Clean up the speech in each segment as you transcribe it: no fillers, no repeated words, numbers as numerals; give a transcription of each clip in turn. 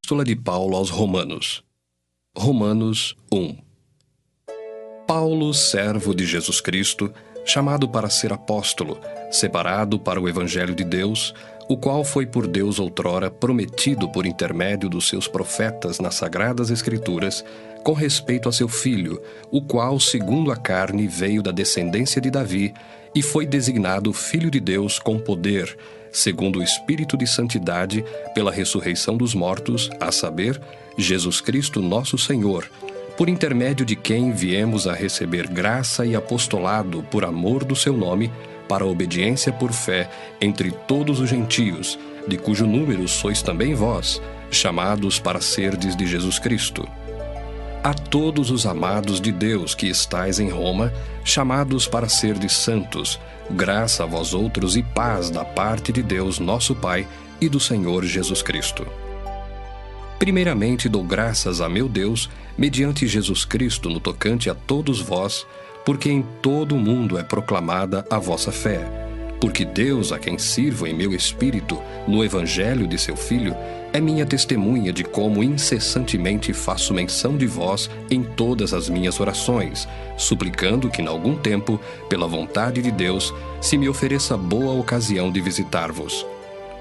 Epístola de Paulo aos Romanos. Romanos 1. Paulo, servo de Jesus Cristo, chamado para ser apóstolo, separado para o Evangelho de Deus, o qual foi por Deus outrora prometido por intermédio dos seus profetas nas Sagradas Escrituras, com respeito a seu Filho, o qual, segundo a carne, veio da descendência de Davi e foi designado Filho de Deus com poder, segundo o Espírito de Santidade, pela ressurreição dos mortos, a saber, Jesus Cristo nosso Senhor, por intermédio de quem viemos a receber graça e apostolado por amor do seu nome, para a obediência por fé entre todos os gentios, de cujo número sois também vós, chamados para serdes de Jesus Cristo. A todos os amados de Deus que estais em Roma, chamados para serdes santos, graça a vós outros e paz da parte de Deus nosso Pai e do Senhor Jesus Cristo. Primeiramente dou graças a meu Deus, mediante Jesus Cristo no tocante a todos vós, porque em todo o mundo é proclamada a vossa fé. Porque Deus, a quem sirvo em meu espírito, no Evangelho de seu Filho, é minha testemunha de como incessantemente faço menção de vós em todas as minhas orações, suplicando que, em algum tempo, pela vontade de Deus, se me ofereça boa ocasião de visitar-vos.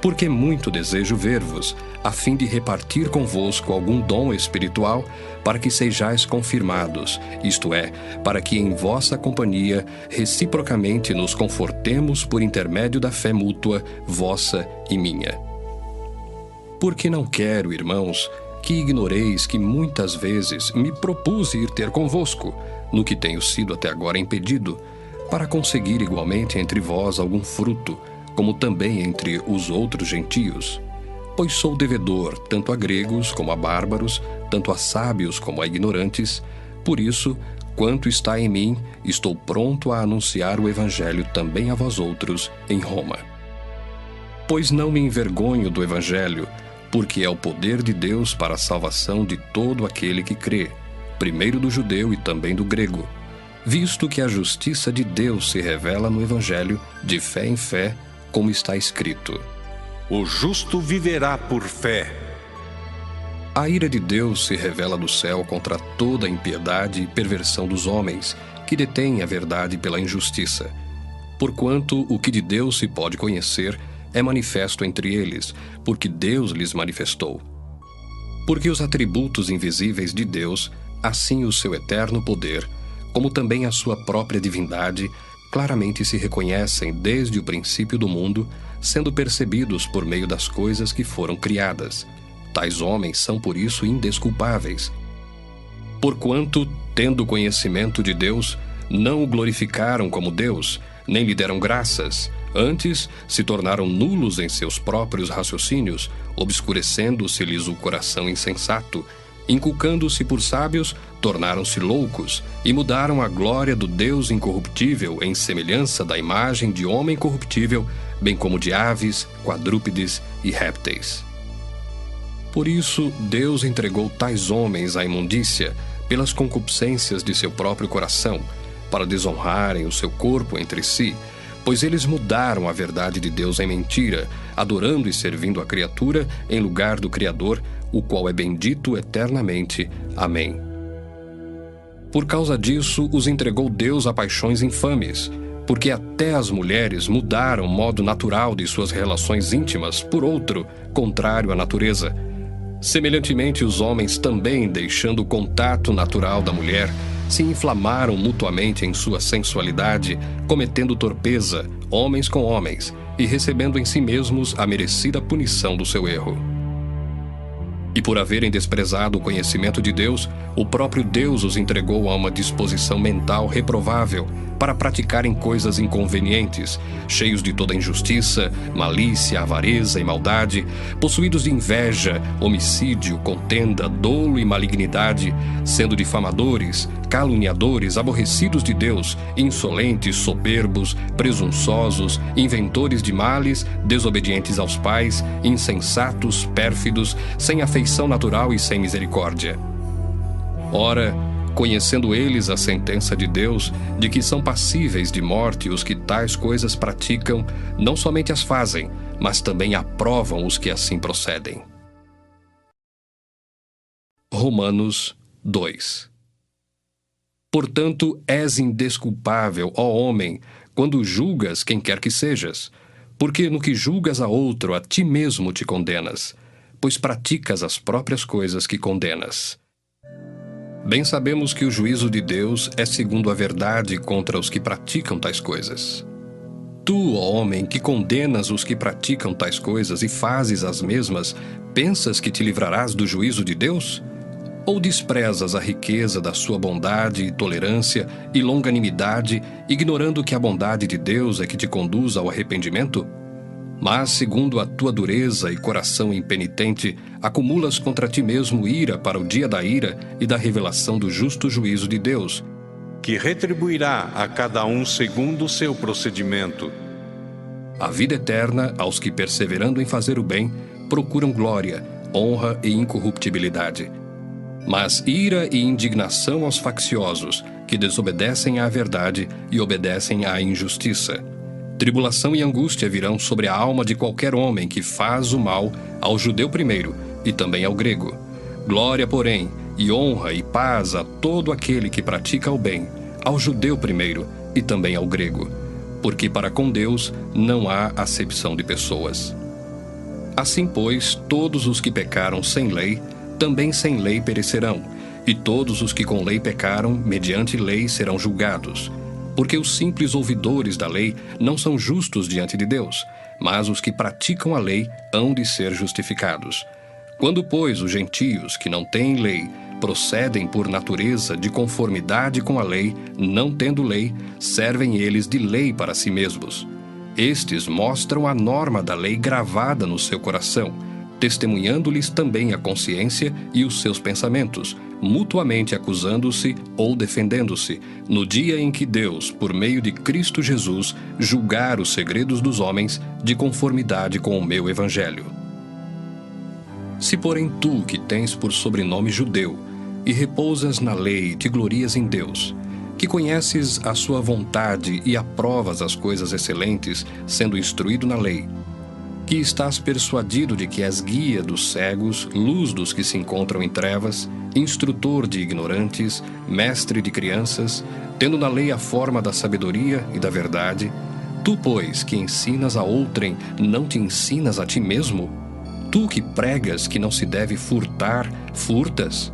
Porque muito desejo ver-vos, a fim de repartir convosco algum dom espiritual, para que sejais confirmados, isto é, para que em vossa companhia reciprocamente nos confortemos por intermédio da fé mútua, vossa e minha. Porque não quero, irmãos, que ignoreis que muitas vezes me propus ir ter convosco, no que tenho sido até agora impedido, para conseguir igualmente entre vós algum fruto, como também entre os outros gentios. Pois sou devedor tanto a gregos como a bárbaros, tanto a sábios como a ignorantes. Por isso, quanto está em mim, estou pronto a anunciar o Evangelho também a vós outros em Roma. Pois não me envergonho do Evangelho, porque é o poder de Deus para a salvação de todo aquele que crê, primeiro do judeu e também do grego, visto que a justiça de Deus se revela no Evangelho, de fé em fé, como está escrito: o justo viverá por fé. A ira de Deus se revela do céu contra toda a impiedade e perversão dos homens, que detêm a verdade pela injustiça. Porquanto o que de Deus se pode conhecer é manifesto entre eles, porque Deus lhes manifestou. Porque os atributos invisíveis de Deus, assim o seu eterno poder, como também a sua própria divindade, claramente se reconhecem desde o princípio do mundo, sendo percebidos por meio das coisas que foram criadas. Tais homens são por isso indesculpáveis. Porquanto, tendo conhecimento de Deus, não o glorificaram como Deus, nem lhe deram graças. Antes, se tornaram nulos em seus próprios raciocínios, obscurecendo-se-lhes o coração insensato. Inculcando-se por sábios, tornaram-se loucos e mudaram a glória do Deus incorruptível em semelhança da imagem de homem corruptível, bem como de aves, quadrúpedes e répteis. Por isso, Deus entregou tais homens à imundícia pelas concupiscências de seu próprio coração, para desonrarem o seu corpo entre si, pois eles mudaram a verdade de Deus em mentira, adorando e servindo a criatura em lugar do Criador, o qual é bendito eternamente. Amém. Por causa disso, os entregou Deus a paixões infames, porque até as mulheres mudaram o modo natural de suas relações íntimas por outro, contrário à natureza. Semelhantemente, os homens também, deixando o contato natural da mulher, se inflamaram mutuamente em sua sensualidade, cometendo torpeza, homens com homens, e recebendo em si mesmos a merecida punição do seu erro. E por haverem desprezado o conhecimento de Deus, o próprio Deus os entregou a uma disposição mental reprovável para praticarem coisas inconvenientes, cheios de toda injustiça, malícia, avareza e maldade, possuídos de inveja, homicídio, contenda, dolo e malignidade, sendo difamadores, caluniadores, aborrecidos de Deus, insolentes, soberbos, presunçosos, inventores de males, desobedientes aos pais, insensatos, pérfidos, sem afeição natural e sem misericórdia. Ora, conhecendo eles a sentença de Deus, de que são passíveis de morte os que tais coisas praticam, não somente as fazem, mas também aprovam os que assim procedem. Romanos 2. Portanto, és indesculpável, ó homem, quando julgas quem quer que sejas, porque no que julgas a outro, a ti mesmo te condenas, pois praticas as próprias coisas que condenas. Bem sabemos que o juízo de Deus é segundo a verdade contra os que praticam tais coisas. Tu, ó homem, que condenas os que praticam tais coisas e fazes as mesmas, pensas que te livrarás do juízo de Deus? Ou desprezas a riqueza da sua bondade e tolerância e longanimidade, ignorando que a bondade de Deus é que te conduz ao arrependimento? Mas, segundo a tua dureza e coração impenitente, acumulas contra ti mesmo ira para o dia da ira e da revelação do justo juízo de Deus, que retribuirá a cada um segundo o seu procedimento. A vida eterna aos que, perseverando em fazer o bem, procuram glória, honra e incorruptibilidade. Mas ira e indignação aos facciosos, que desobedecem à verdade e obedecem à injustiça. Tribulação e angústia virão sobre a alma de qualquer homem que faz o mal, ao judeu primeiro e também ao grego. Glória, porém, e honra e paz a todo aquele que pratica o bem, ao judeu primeiro e também ao grego, porque para com Deus não há acepção de pessoas. Assim, pois, todos os que pecaram sem lei, também sem lei perecerão, e todos os que com lei pecaram, mediante lei serão julgados. Porque os simples ouvidores da lei não são justos diante de Deus, mas os que praticam a lei hão de ser justificados. Quando, pois, os gentios, que não têm lei, procedem por natureza de conformidade com a lei, não tendo lei, servem eles de lei para si mesmos. Estes mostram a norma da lei gravada no seu coração, testemunhando-lhes também a consciência e os seus pensamentos, mutuamente acusando-se ou defendendo-se, no dia em que Deus, por meio de Cristo Jesus, julgar os segredos dos homens de conformidade com o meu evangelho. Se, porém, tu, que tens por sobrenome judeu, e repousas na lei e te glorias em Deus, que conheces a sua vontade e aprovas as coisas excelentes, sendo instruído na lei, que estás persuadido de que és guia dos cegos, luz dos que se encontram em trevas, instrutor de ignorantes, mestre de crianças, tendo na lei a forma da sabedoria e da verdade, tu, pois, que ensinas a outrem, não te ensinas a ti mesmo? Tu que pregas que não se deve furtar, furtas?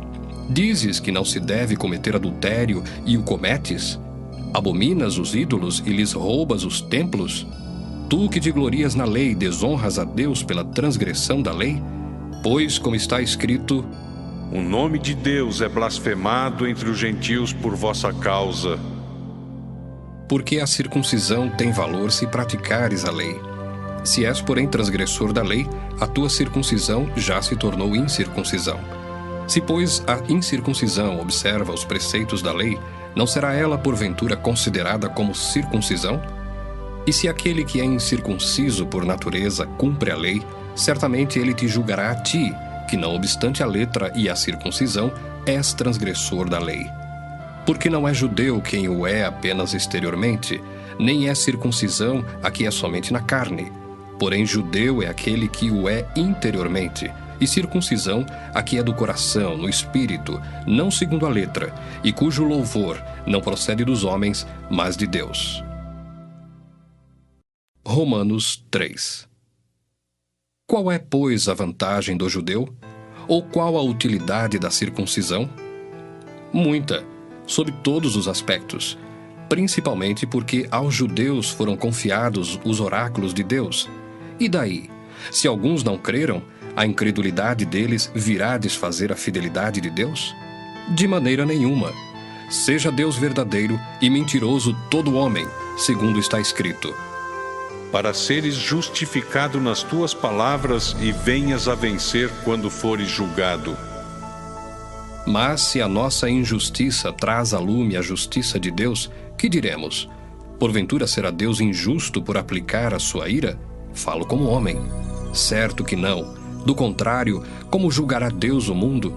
Dizes que não se deve cometer adultério e o cometes? Abominas os ídolos e lhes roubas os templos? Tu que te glorias na lei, desonras a Deus pela transgressão da lei? Pois, como está escrito, o nome de Deus é blasfemado entre os gentios por vossa causa. Porque a circuncisão tem valor se praticares a lei. Se és, porém, transgressor da lei, a tua circuncisão já se tornou incircuncisão. Se, pois, a incircuncisão observa os preceitos da lei, não será ela, porventura, considerada como circuncisão? E se aquele que é incircunciso por natureza cumpre a lei, certamente ele te julgará a ti, que não obstante a letra e a circuncisão, és transgressor da lei. Porque não é judeu quem o é apenas exteriormente, nem é circuncisão a que é somente na carne. Porém, judeu é aquele que o é interiormente, e circuncisão a que é do coração, no espírito, não segundo a letra, e cujo louvor não procede dos homens, mas de Deus. Romanos 3. Qual é, pois, a vantagem do judeu? Ou qual a utilidade da circuncisão? Muita, sob todos os aspectos, principalmente porque aos judeus foram confiados os oráculos de Deus. E daí, se alguns não creram, a incredulidade deles virá desfazer a fidelidade de Deus? De maneira nenhuma. Seja Deus verdadeiro e mentiroso todo homem, segundo está escrito. Para seres justificado nas tuas palavras e venhas a vencer quando fores julgado. Mas se a nossa injustiça traz a lume a justiça de Deus, que diremos? Porventura será Deus injusto por aplicar a sua ira? Falo como homem. Certo que não. Do contrário, como julgará Deus o mundo?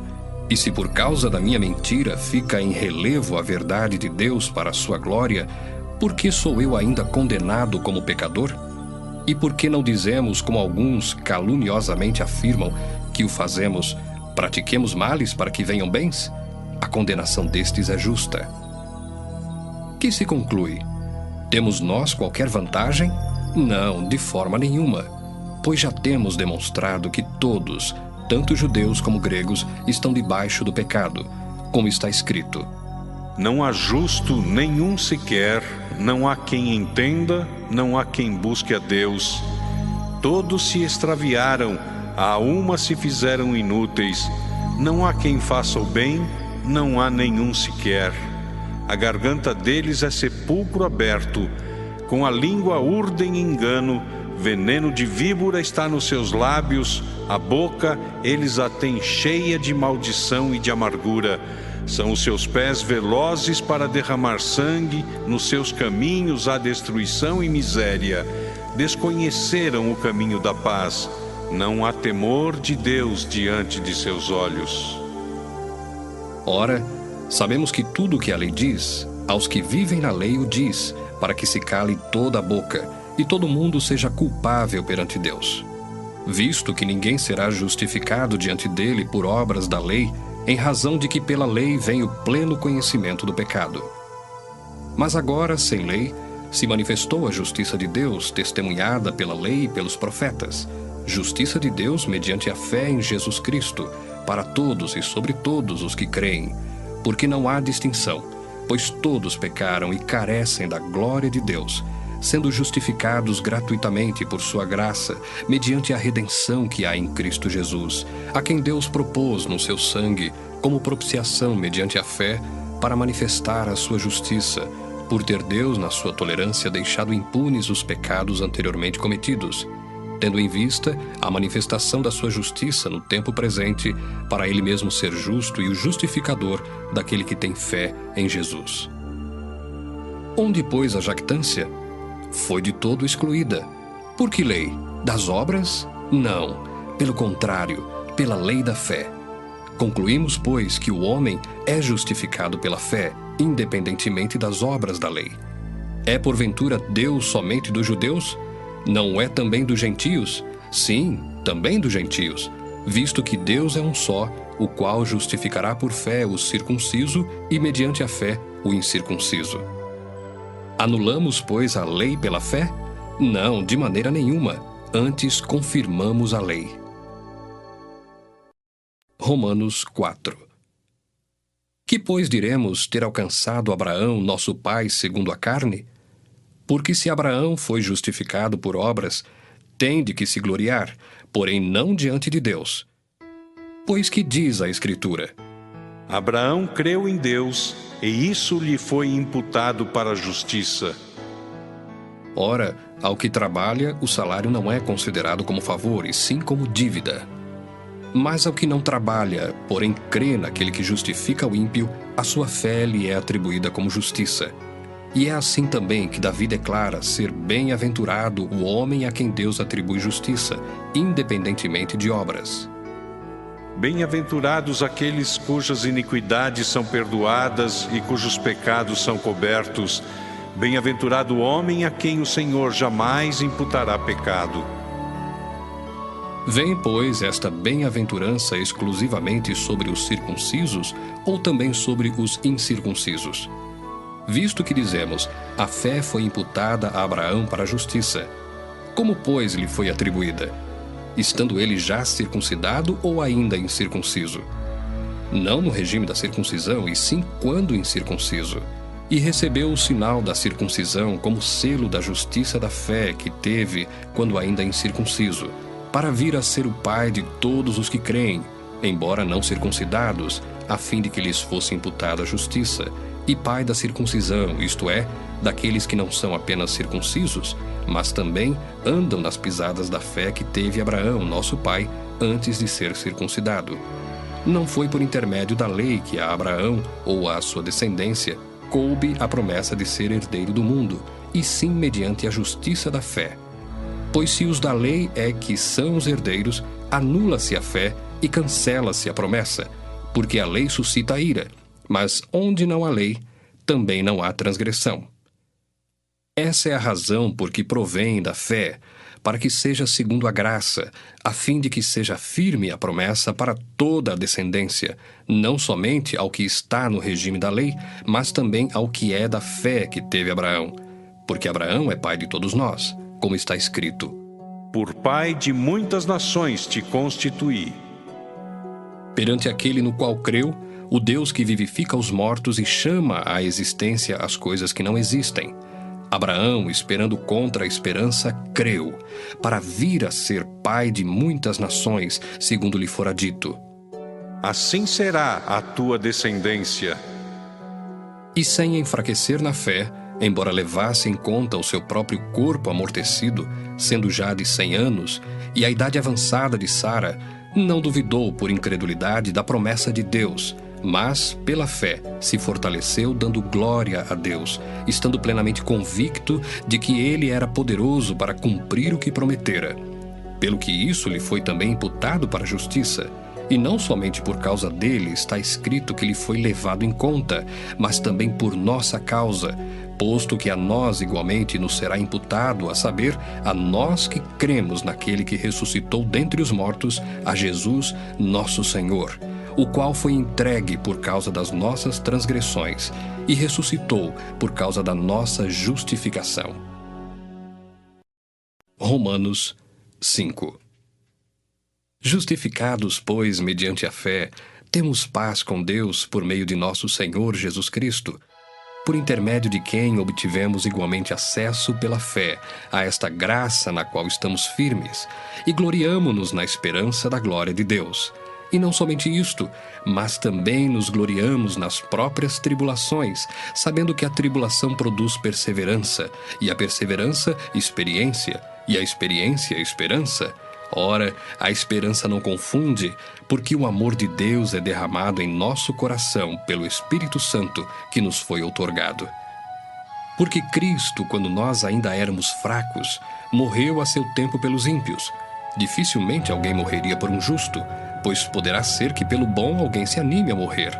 E se por causa da minha mentira fica em relevo a verdade de Deus para a sua glória, por que sou eu ainda condenado como pecador? E por que não dizemos, como alguns caluniosamente afirmam, que o fazemos Pratiquemos males para que venham bens? A condenação destes é justa. Que se conclui? Temos nós qualquer vantagem? Não, de forma nenhuma, pois já temos demonstrado que todos, tanto judeus como gregos, estão debaixo do pecado, como está escrito: Não há justo nenhum sequer, não há quem entenda, não há quem busque a Deus. Todos se extraviaram, a uma se fizeram inúteis. Não há quem faça o bem, não há nenhum sequer. A garganta deles é sepulcro aberto, com a língua urdem engano, veneno de víbora está nos seus lábios, a boca eles a têm cheia de maldição e de amargura. São os seus pés velozes para derramar sangue, nos seus caminhos há destruição e miséria. Desconheceram o caminho da paz, não há temor de Deus diante de seus olhos. Ora, sabemos que tudo o que a lei diz, aos que vivem na lei o diz, para que se cale toda a boca, e todo mundo seja culpável perante Deus. Visto que ninguém será justificado diante dele por obras da lei, em razão de que pela lei vem o pleno conhecimento do pecado. Mas agora, sem lei, se manifestou a justiça de Deus, testemunhada pela lei e pelos profetas, justiça de Deus mediante a fé em Jesus Cristo, para todos e sobre todos os que creem, porque não há distinção, pois todos pecaram e carecem da glória de Deus, sendo justificados gratuitamente por sua graça, mediante a redenção que há em Cristo Jesus, a quem Deus propôs no seu sangue, como propiciação mediante a fé, para manifestar a sua justiça, por ter Deus, na sua tolerância, deixado impunes os pecados anteriormente cometidos, tendo em vista a manifestação da sua justiça no tempo presente, para ele mesmo ser justo e o justificador daquele que tem fé em Jesus. Onde, pois, a jactância? Foi de todo excluída. Por que lei? Das obras? Não. Pelo contrário, pela lei da fé. Concluímos, pois, que o homem é justificado pela fé, independentemente das obras da lei. É porventura Deus somente dos judeus? Não é também dos gentios? Sim, também dos gentios, visto que Deus é um só, o qual justificará por fé o circunciso e, mediante a fé, o incircunciso. Anulamos, pois, a lei pela fé? Não, de maneira nenhuma. Antes confirmamos a lei. Romanos 4. Que, pois, diremos ter alcançado Abraão, nosso pai, segundo a carne? Porque se Abraão foi justificado por obras, tem de que se gloriar, porém não diante de Deus. Pois que diz a Escritura? Abraão creu em Deus, e isso lhe foi imputado para a justiça. Ora, ao que trabalha, o salário não é considerado como favor, e sim como dívida. Mas ao que não trabalha, porém crê naquele que justifica o ímpio, a sua fé lhe é atribuída como justiça. E é assim também que Davi declara ser bem-aventurado o homem a quem Deus atribui justiça, independentemente de obras. Bem-aventurados aqueles cujas iniquidades são perdoadas e cujos pecados são cobertos. Bem-aventurado o homem a quem o Senhor jamais imputará pecado. Vem, pois, esta bem-aventurança exclusivamente sobre os circuncisos ou também sobre os incircuncisos? Visto que dizemos, a fé foi imputada a Abraão para a justiça. Como, pois, lhe foi atribuída? Estando ele já circuncidado ou ainda incircunciso? Não no regime da circuncisão, e sim quando incircunciso. E recebeu o sinal da circuncisão como selo da justiça da fé que teve quando ainda incircunciso, para vir a ser o pai de todos os que creem, embora não circuncidados, a fim de que lhes fosse imputada a justiça, e pai da circuncisão, isto é, daqueles que não são apenas circuncisos, mas também andam nas pisadas da fé que teve Abraão, nosso pai, antes de ser circuncidado. Não foi por intermédio da lei que a Abraão, ou à sua descendência, coube a promessa de ser herdeiro do mundo, e sim mediante a justiça da fé. Pois se os da lei é que são os herdeiros, anula-se a fé e cancela-se a promessa, porque a lei suscita a ira, mas onde não há lei, também não há transgressão. Essa é a razão por que provém da fé, para que seja segundo a graça, a fim de que seja firme a promessa para toda a descendência, não somente ao que está no regime da lei, mas também ao que é da fé que teve Abraão. Porque Abraão é pai de todos nós, como está escrito: Por pai de muitas nações te constituí. Perante aquele no qual creu, o Deus que vivifica os mortos e chama à existência as coisas que não existem. Abraão, esperando contra a esperança, creu, para vir a ser pai de muitas nações, segundo lhe fora dito: Assim será a tua descendência. E sem enfraquecer na fé, embora levasse em conta o seu próprio corpo amortecido, sendo já de 100 anos, e a idade avançada de Sara, não duvidou por incredulidade da promessa de Deus, mas, pela fé, se fortaleceu dando glória a Deus, estando plenamente convicto de que ele era poderoso para cumprir o que prometera. Pelo que isso lhe foi também imputado para a justiça. E não somente por causa dele está escrito que lhe foi levado em conta, mas também por nossa causa, posto que a nós igualmente nos será imputado, a saber, a nós que cremos naquele que ressuscitou dentre os mortos, a Jesus, nosso Senhor, o qual foi entregue por causa das nossas transgressões e ressuscitou por causa da nossa justificação. Romanos 5. Justificados, pois, mediante a fé, temos paz com Deus por meio de nosso Senhor Jesus Cristo, por intermédio de quem obtivemos igualmente acesso pela fé a esta graça na qual estamos firmes, e gloriamo-nos na esperança da glória de Deus. E não somente isto, mas também nos gloriamos nas próprias tribulações, sabendo que a tribulação produz perseverança, e a perseverança, experiência, e a experiência, esperança. Ora, a esperança não confunde, porque o amor de Deus é derramado em nosso coração pelo Espírito Santo que nos foi outorgado. Porque Cristo, quando nós ainda éramos fracos, morreu a seu tempo pelos ímpios. Dificilmente alguém morreria por um justo, pois poderá ser que pelo bom alguém se anime a morrer.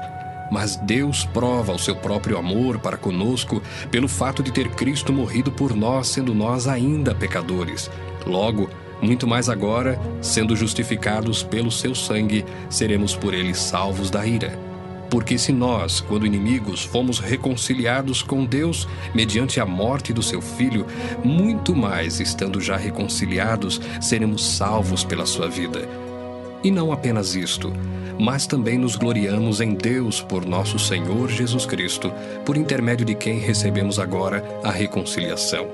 Mas Deus prova o seu próprio amor para conosco pelo fato de ter Cristo morrido por nós, sendo nós ainda pecadores. Logo, muito mais agora, sendo justificados pelo seu sangue, seremos por ele salvos da ira. Porque se nós, quando inimigos, fomos reconciliados com Deus mediante a morte do seu Filho, muito mais, estando já reconciliados, seremos salvos pela sua vida. E não apenas isto, mas também nos gloriamos em Deus por nosso Senhor Jesus Cristo, por intermédio de quem recebemos agora a reconciliação.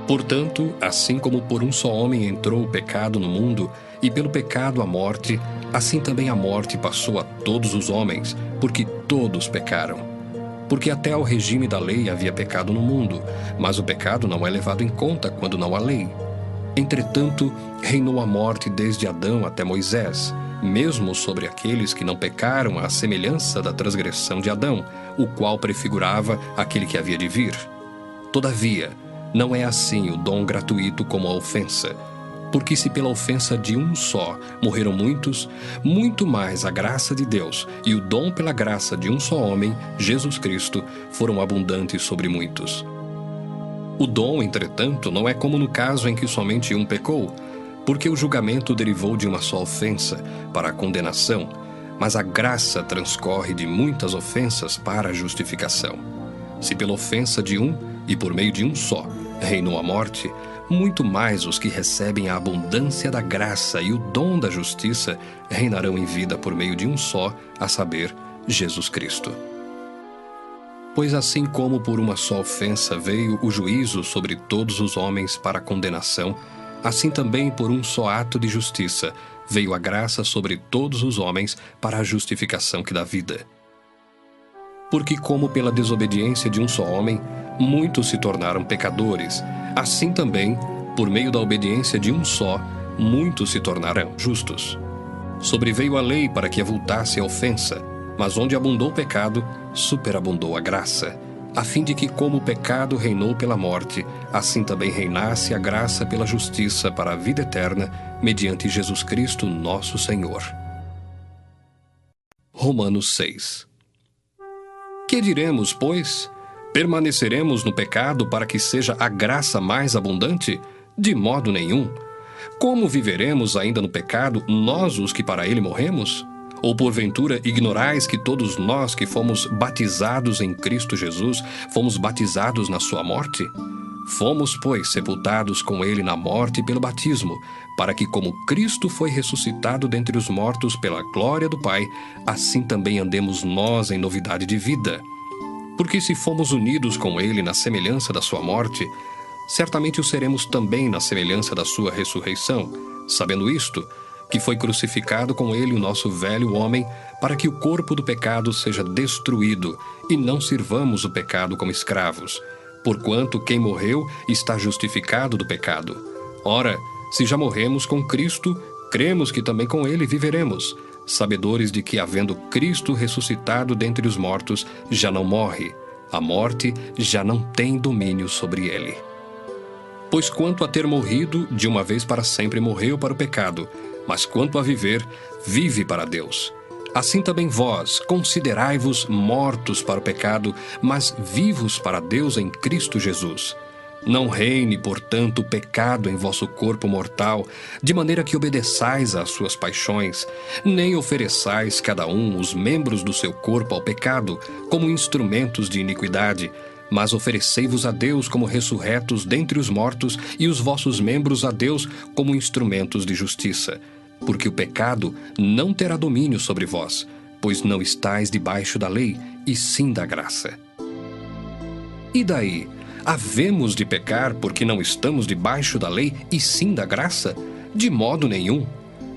Portanto, assim como por um só homem entrou o pecado no mundo, e pelo pecado a morte, assim também a morte passou a todos os homens, porque todos pecaram. Porque até ao regime da lei havia pecado no mundo, mas o pecado não é levado em conta quando não há lei. Entretanto, reinou a morte desde Adão até Moisés, mesmo sobre aqueles que não pecaram à semelhança da transgressão de Adão, o qual prefigurava aquele que havia de vir. Todavia, não é assim o dom gratuito como a ofensa. Porque se pela ofensa de um só morreram muitos, muito mais a graça de Deus e o dom pela graça de um só homem, Jesus Cristo, foram abundantes sobre muitos. O dom, entretanto, não é como no caso em que somente um pecou, porque o julgamento derivou de uma só ofensa, para a condenação, mas a graça transcorre de muitas ofensas para a justificação. Se pela ofensa de um, e por meio de um só, reinou a morte, muito mais os que recebem a abundância da graça e o dom da justiça reinarão em vida por meio de um só, a saber, Jesus Cristo. Pois assim como por uma só ofensa veio o juízo sobre todos os homens para a condenação, assim também por um só ato de justiça veio a graça sobre todos os homens para a justificação que dá vida. Porque como pela desobediência de um só homem, muitos se tornaram pecadores, assim também, por meio da obediência de um só, muitos se tornarão justos. Sobreveio a lei para que avultasse a ofensa, mas onde abundou o pecado, superabundou a graça, a fim de que, como o pecado reinou pela morte, assim também reinasse a graça pela justiça para a vida eterna, mediante Jesus Cristo, nosso Senhor. Romanos 6. Que diremos, pois? Permaneceremos no pecado para que seja a graça mais abundante? De modo nenhum. Como viveremos ainda no pecado, nós os que para ele morremos? Ou porventura ignorais que todos nós que fomos batizados em Cristo Jesus, fomos batizados na sua morte? Fomos, pois, sepultados com ele na morte pelo batismo, para que, como Cristo foi ressuscitado dentre os mortos pela glória do Pai, assim também andemos nós em novidade de vida. Porque se fomos unidos com ele na semelhança da sua morte, certamente o seremos também na semelhança da sua ressurreição, sabendo isto, que foi crucificado com ele o nosso velho homem, para que o corpo do pecado seja destruído, e não sirvamos o pecado como escravos. Porquanto quem morreu está justificado do pecado. Ora, se já morremos com Cristo, cremos que também com ele viveremos, sabedores de que, havendo Cristo ressuscitado dentre os mortos, já não morre. A morte já não tem domínio sobre ele. Pois quanto a ter morrido, de uma vez para sempre morreu para o pecado, mas quanto a viver, vive para Deus. Assim também vós, considerai-vos mortos para o pecado, mas vivos para Deus em Cristo Jesus. Não reine, portanto, o pecado em vosso corpo mortal, de maneira que obedeçais às suas paixões, nem ofereçais cada um os membros do seu corpo ao pecado, como instrumentos de iniquidade, mas oferecei-vos a Deus como ressurretos dentre os mortos, e os vossos membros a Deus como instrumentos de justiça. Porque o pecado não terá domínio sobre vós, pois não estáis debaixo da lei, e sim da graça. E daí? Havemos de pecar porque não estamos debaixo da lei, e sim da graça? De modo nenhum.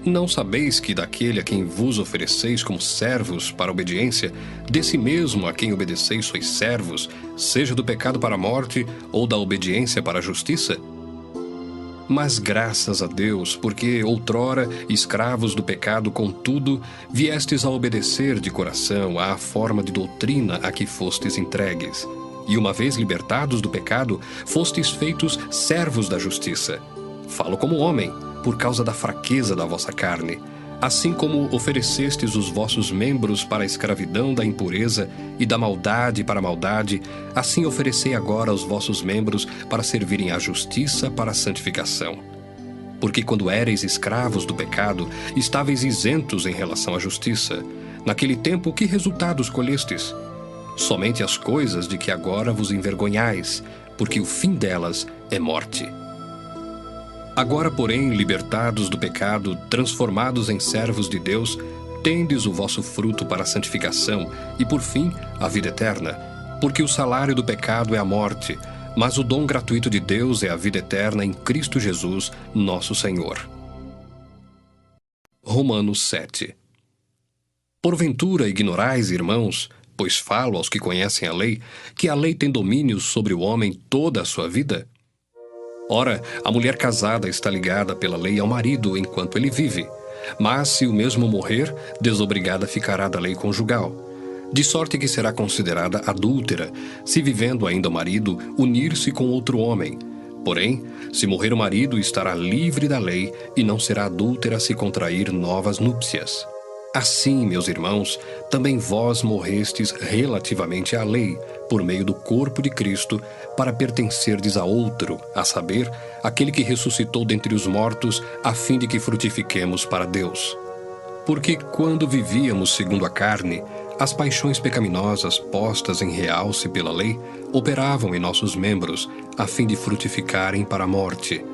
Não sabeis que daquele a quem vos ofereceis como servos para a obediência, desse mesmo a quem obedeceis sois servos, seja do pecado para a morte, ou da obediência para a justiça? Mas graças a Deus, porque outrora, escravos do pecado, contudo, viestes a obedecer de coração à forma de doutrina a que fostes entregues. E uma vez libertados do pecado, fostes feitos servos da justiça. Falo como homem, por causa da fraqueza da vossa carne. Assim como oferecestes os vossos membros para a escravidão da impureza e da maldade para a maldade, assim oferecei agora os vossos membros para servirem à justiça para a santificação. Porque quando éreis escravos do pecado, estáveis isentos em relação à justiça. Naquele tempo, que resultados colhestes? Somente as coisas de que agora vos envergonhais, porque o fim delas é morte. Agora, porém, libertados do pecado, transformados em servos de Deus, tendes o vosso fruto para a santificação e, por fim, a vida eterna. Porque o salário do pecado é a morte, mas o dom gratuito de Deus é a vida eterna em Cristo Jesus, nosso Senhor. Romanos 7. Porventura ignorais, irmãos, pois falo aos que conhecem a lei, que a lei tem domínio sobre o homem toda a sua vida? Ora, a mulher casada está ligada pela lei ao marido enquanto ele vive, mas se o mesmo morrer, desobrigada ficará da lei conjugal. De sorte que será considerada adúltera, se vivendo ainda o marido, unir-se com outro homem. Porém, se morrer o marido, estará livre da lei e não será adúltera se contrair novas núpcias. Assim, meus irmãos, também vós morrestes relativamente à lei, por meio do corpo de Cristo, para pertencerdes a outro, a saber, aquele que ressuscitou dentre os mortos, a fim de que frutifiquemos para Deus. Porque quando vivíamos segundo a carne, as paixões pecaminosas postas em realce pela lei operavam em nossos membros, a fim de frutificarem para a morte.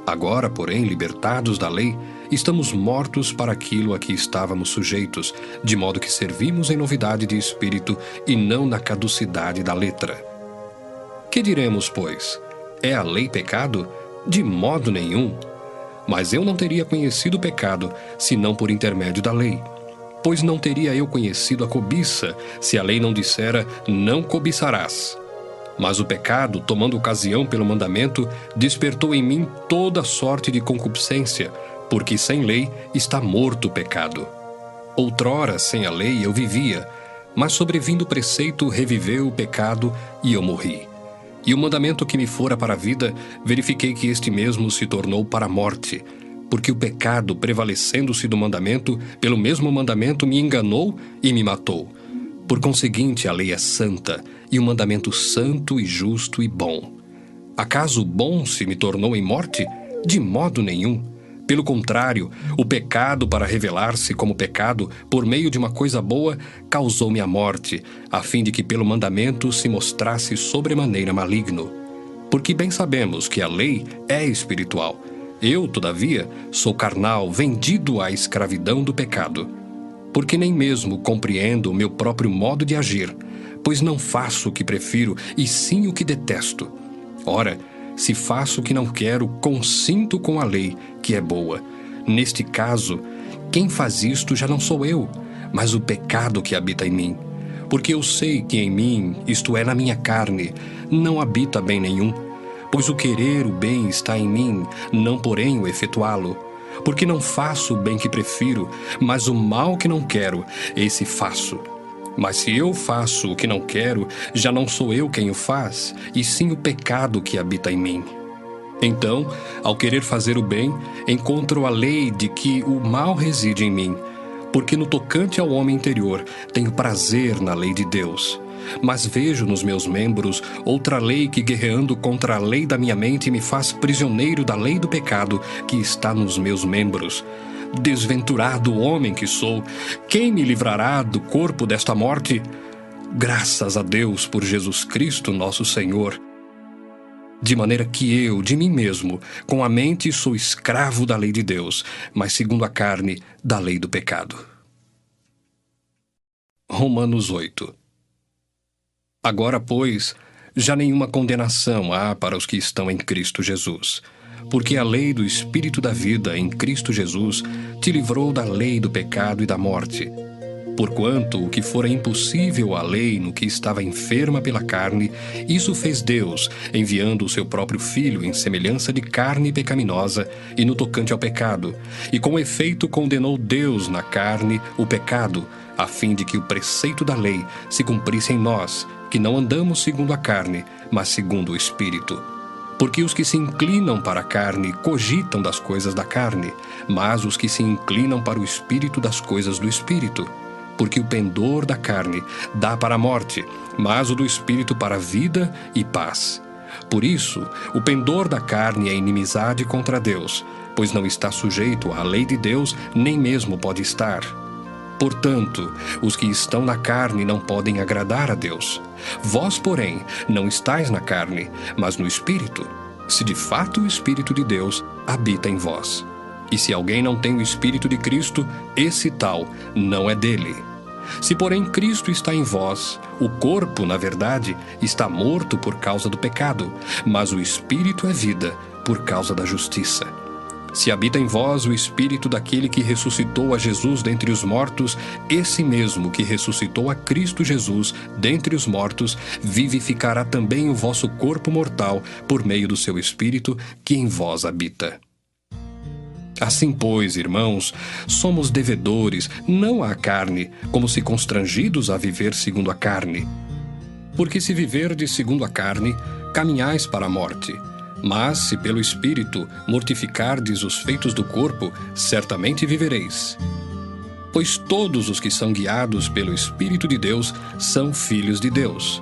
Agora, porém, libertados da lei, estamos mortos para aquilo a que estávamos sujeitos, de modo que servimos em novidade de espírito e não na caducidade da letra. Que diremos, pois? É a lei pecado? De modo nenhum. Mas eu não teria conhecido o pecado, senão por intermédio da lei. Pois não teria eu conhecido a cobiça, se a lei não dissera, não cobiçarás. Mas o pecado, tomando ocasião pelo mandamento, despertou em mim toda sorte de concupiscência, porque sem lei está morto o pecado. Outrora, sem a lei, eu vivia, mas sobrevindo o preceito, reviveu o pecado e eu morri. E o mandamento que me fora para a vida, verifiquei que este mesmo se tornou para a morte, porque o pecado, prevalecendo-se do mandamento, pelo mesmo mandamento me enganou e me matou. Por conseguinte, a lei é santa, e o mandamento santo e justo e bom. Acaso o bom se me tornou em morte? De modo nenhum. Pelo contrário, o pecado, para revelar-se como pecado, por meio de uma coisa boa, causou-me a morte, a fim de que pelo mandamento se mostrasse sobremaneira maligno. Porque bem sabemos que a lei é espiritual. Eu, todavia, sou carnal, vendido à escravidão do pecado. Porque nem mesmo compreendo o meu próprio modo de agir, pois não faço o que prefiro, e sim o que detesto. Ora, se faço o que não quero, consinto com a lei, que é boa. Neste caso, quem faz isto já não sou eu, mas o pecado que habita em mim. Porque eu sei que em mim, isto é, na minha carne, não habita bem nenhum. Pois o querer o bem está em mim, não porém o efetuá-lo. Porque não faço o bem que prefiro, mas o mal que não quero, esse faço. Mas se eu faço o que não quero, já não sou eu quem o faz, e sim o pecado que habita em mim. Então, ao querer fazer o bem, encontro a lei de que o mal reside em mim, porque no tocante ao homem interior, tenho prazer na lei de Deus. Mas vejo nos meus membros outra lei que, guerreando contra a lei da minha mente, me faz prisioneiro da lei do pecado que está nos meus membros. Desventurado homem que sou, quem me livrará do corpo desta morte? Graças a Deus por Jesus Cristo nosso Senhor. De maneira que eu, de mim mesmo, com a mente sou escravo da lei de Deus, mas segundo a carne, da lei do pecado. Romanos 8. Agora, pois, já nenhuma condenação há para os que estão em Cristo Jesus. Porque a lei do Espírito da vida em Cristo Jesus te livrou da lei do pecado e da morte. Porquanto o que fora impossível à lei no que estava enferma pela carne, isso fez Deus, enviando o seu próprio Filho em semelhança de carne pecaminosa e no tocante ao pecado, e com efeito condenou Deus na carne o pecado, a fim de que o preceito da lei se cumprisse em nós, que não andamos segundo a carne, mas segundo o Espírito. Porque os que se inclinam para a carne cogitam das coisas da carne, mas os que se inclinam para o Espírito das coisas do Espírito. Porque o pendor da carne dá para a morte, mas o do Espírito para a vida e paz. Por isso, o pendor da carne é inimizade contra Deus, pois não está sujeito à lei de Deus, nem mesmo pode estar. Portanto, os que estão na carne não podem agradar a Deus. Vós, porém, não estáis na carne, mas no Espírito, se de fato o Espírito de Deus habita em vós. E se alguém não tem o Espírito de Cristo, esse tal não é dele. Se, porém, Cristo está em vós, o corpo, na verdade, está morto por causa do pecado, mas o Espírito é vida por causa da justiça. Se habita em vós o Espírito daquele que ressuscitou a Jesus dentre os mortos, esse mesmo que ressuscitou a Cristo Jesus dentre os mortos, vivificará também o vosso corpo mortal por meio do seu Espírito que em vós habita. Assim, pois, irmãos, somos devedores, não à carne, como se constrangidos a viver segundo a carne. Porque se viverdes segundo a carne, caminhais para a morte. Mas, se pelo Espírito mortificardes os feitos do corpo, certamente vivereis. Pois todos os que são guiados pelo Espírito de Deus são filhos de Deus.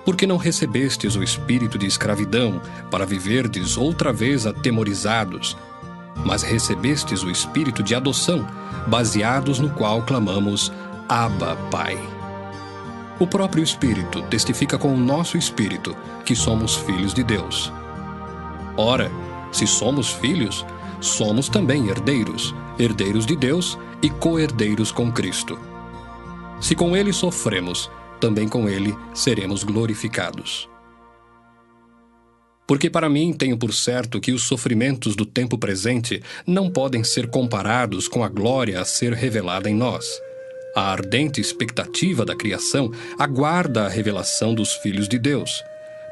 Porque não recebestes o espírito de escravidão, para viverdes outra vez atemorizados, mas recebestes o espírito de adoção, baseados no qual clamamos, Abba, Pai. O próprio Espírito testifica com o nosso espírito que somos filhos de Deus. Ora, se somos filhos, somos também herdeiros, herdeiros de Deus e co-herdeiros com Cristo. Se com ele sofremos, também com ele seremos glorificados. Porque para mim tenho por certo que os sofrimentos do tempo presente não podem ser comparados com a glória a ser revelada em nós. A ardente expectativa da criação aguarda a revelação dos filhos de Deus.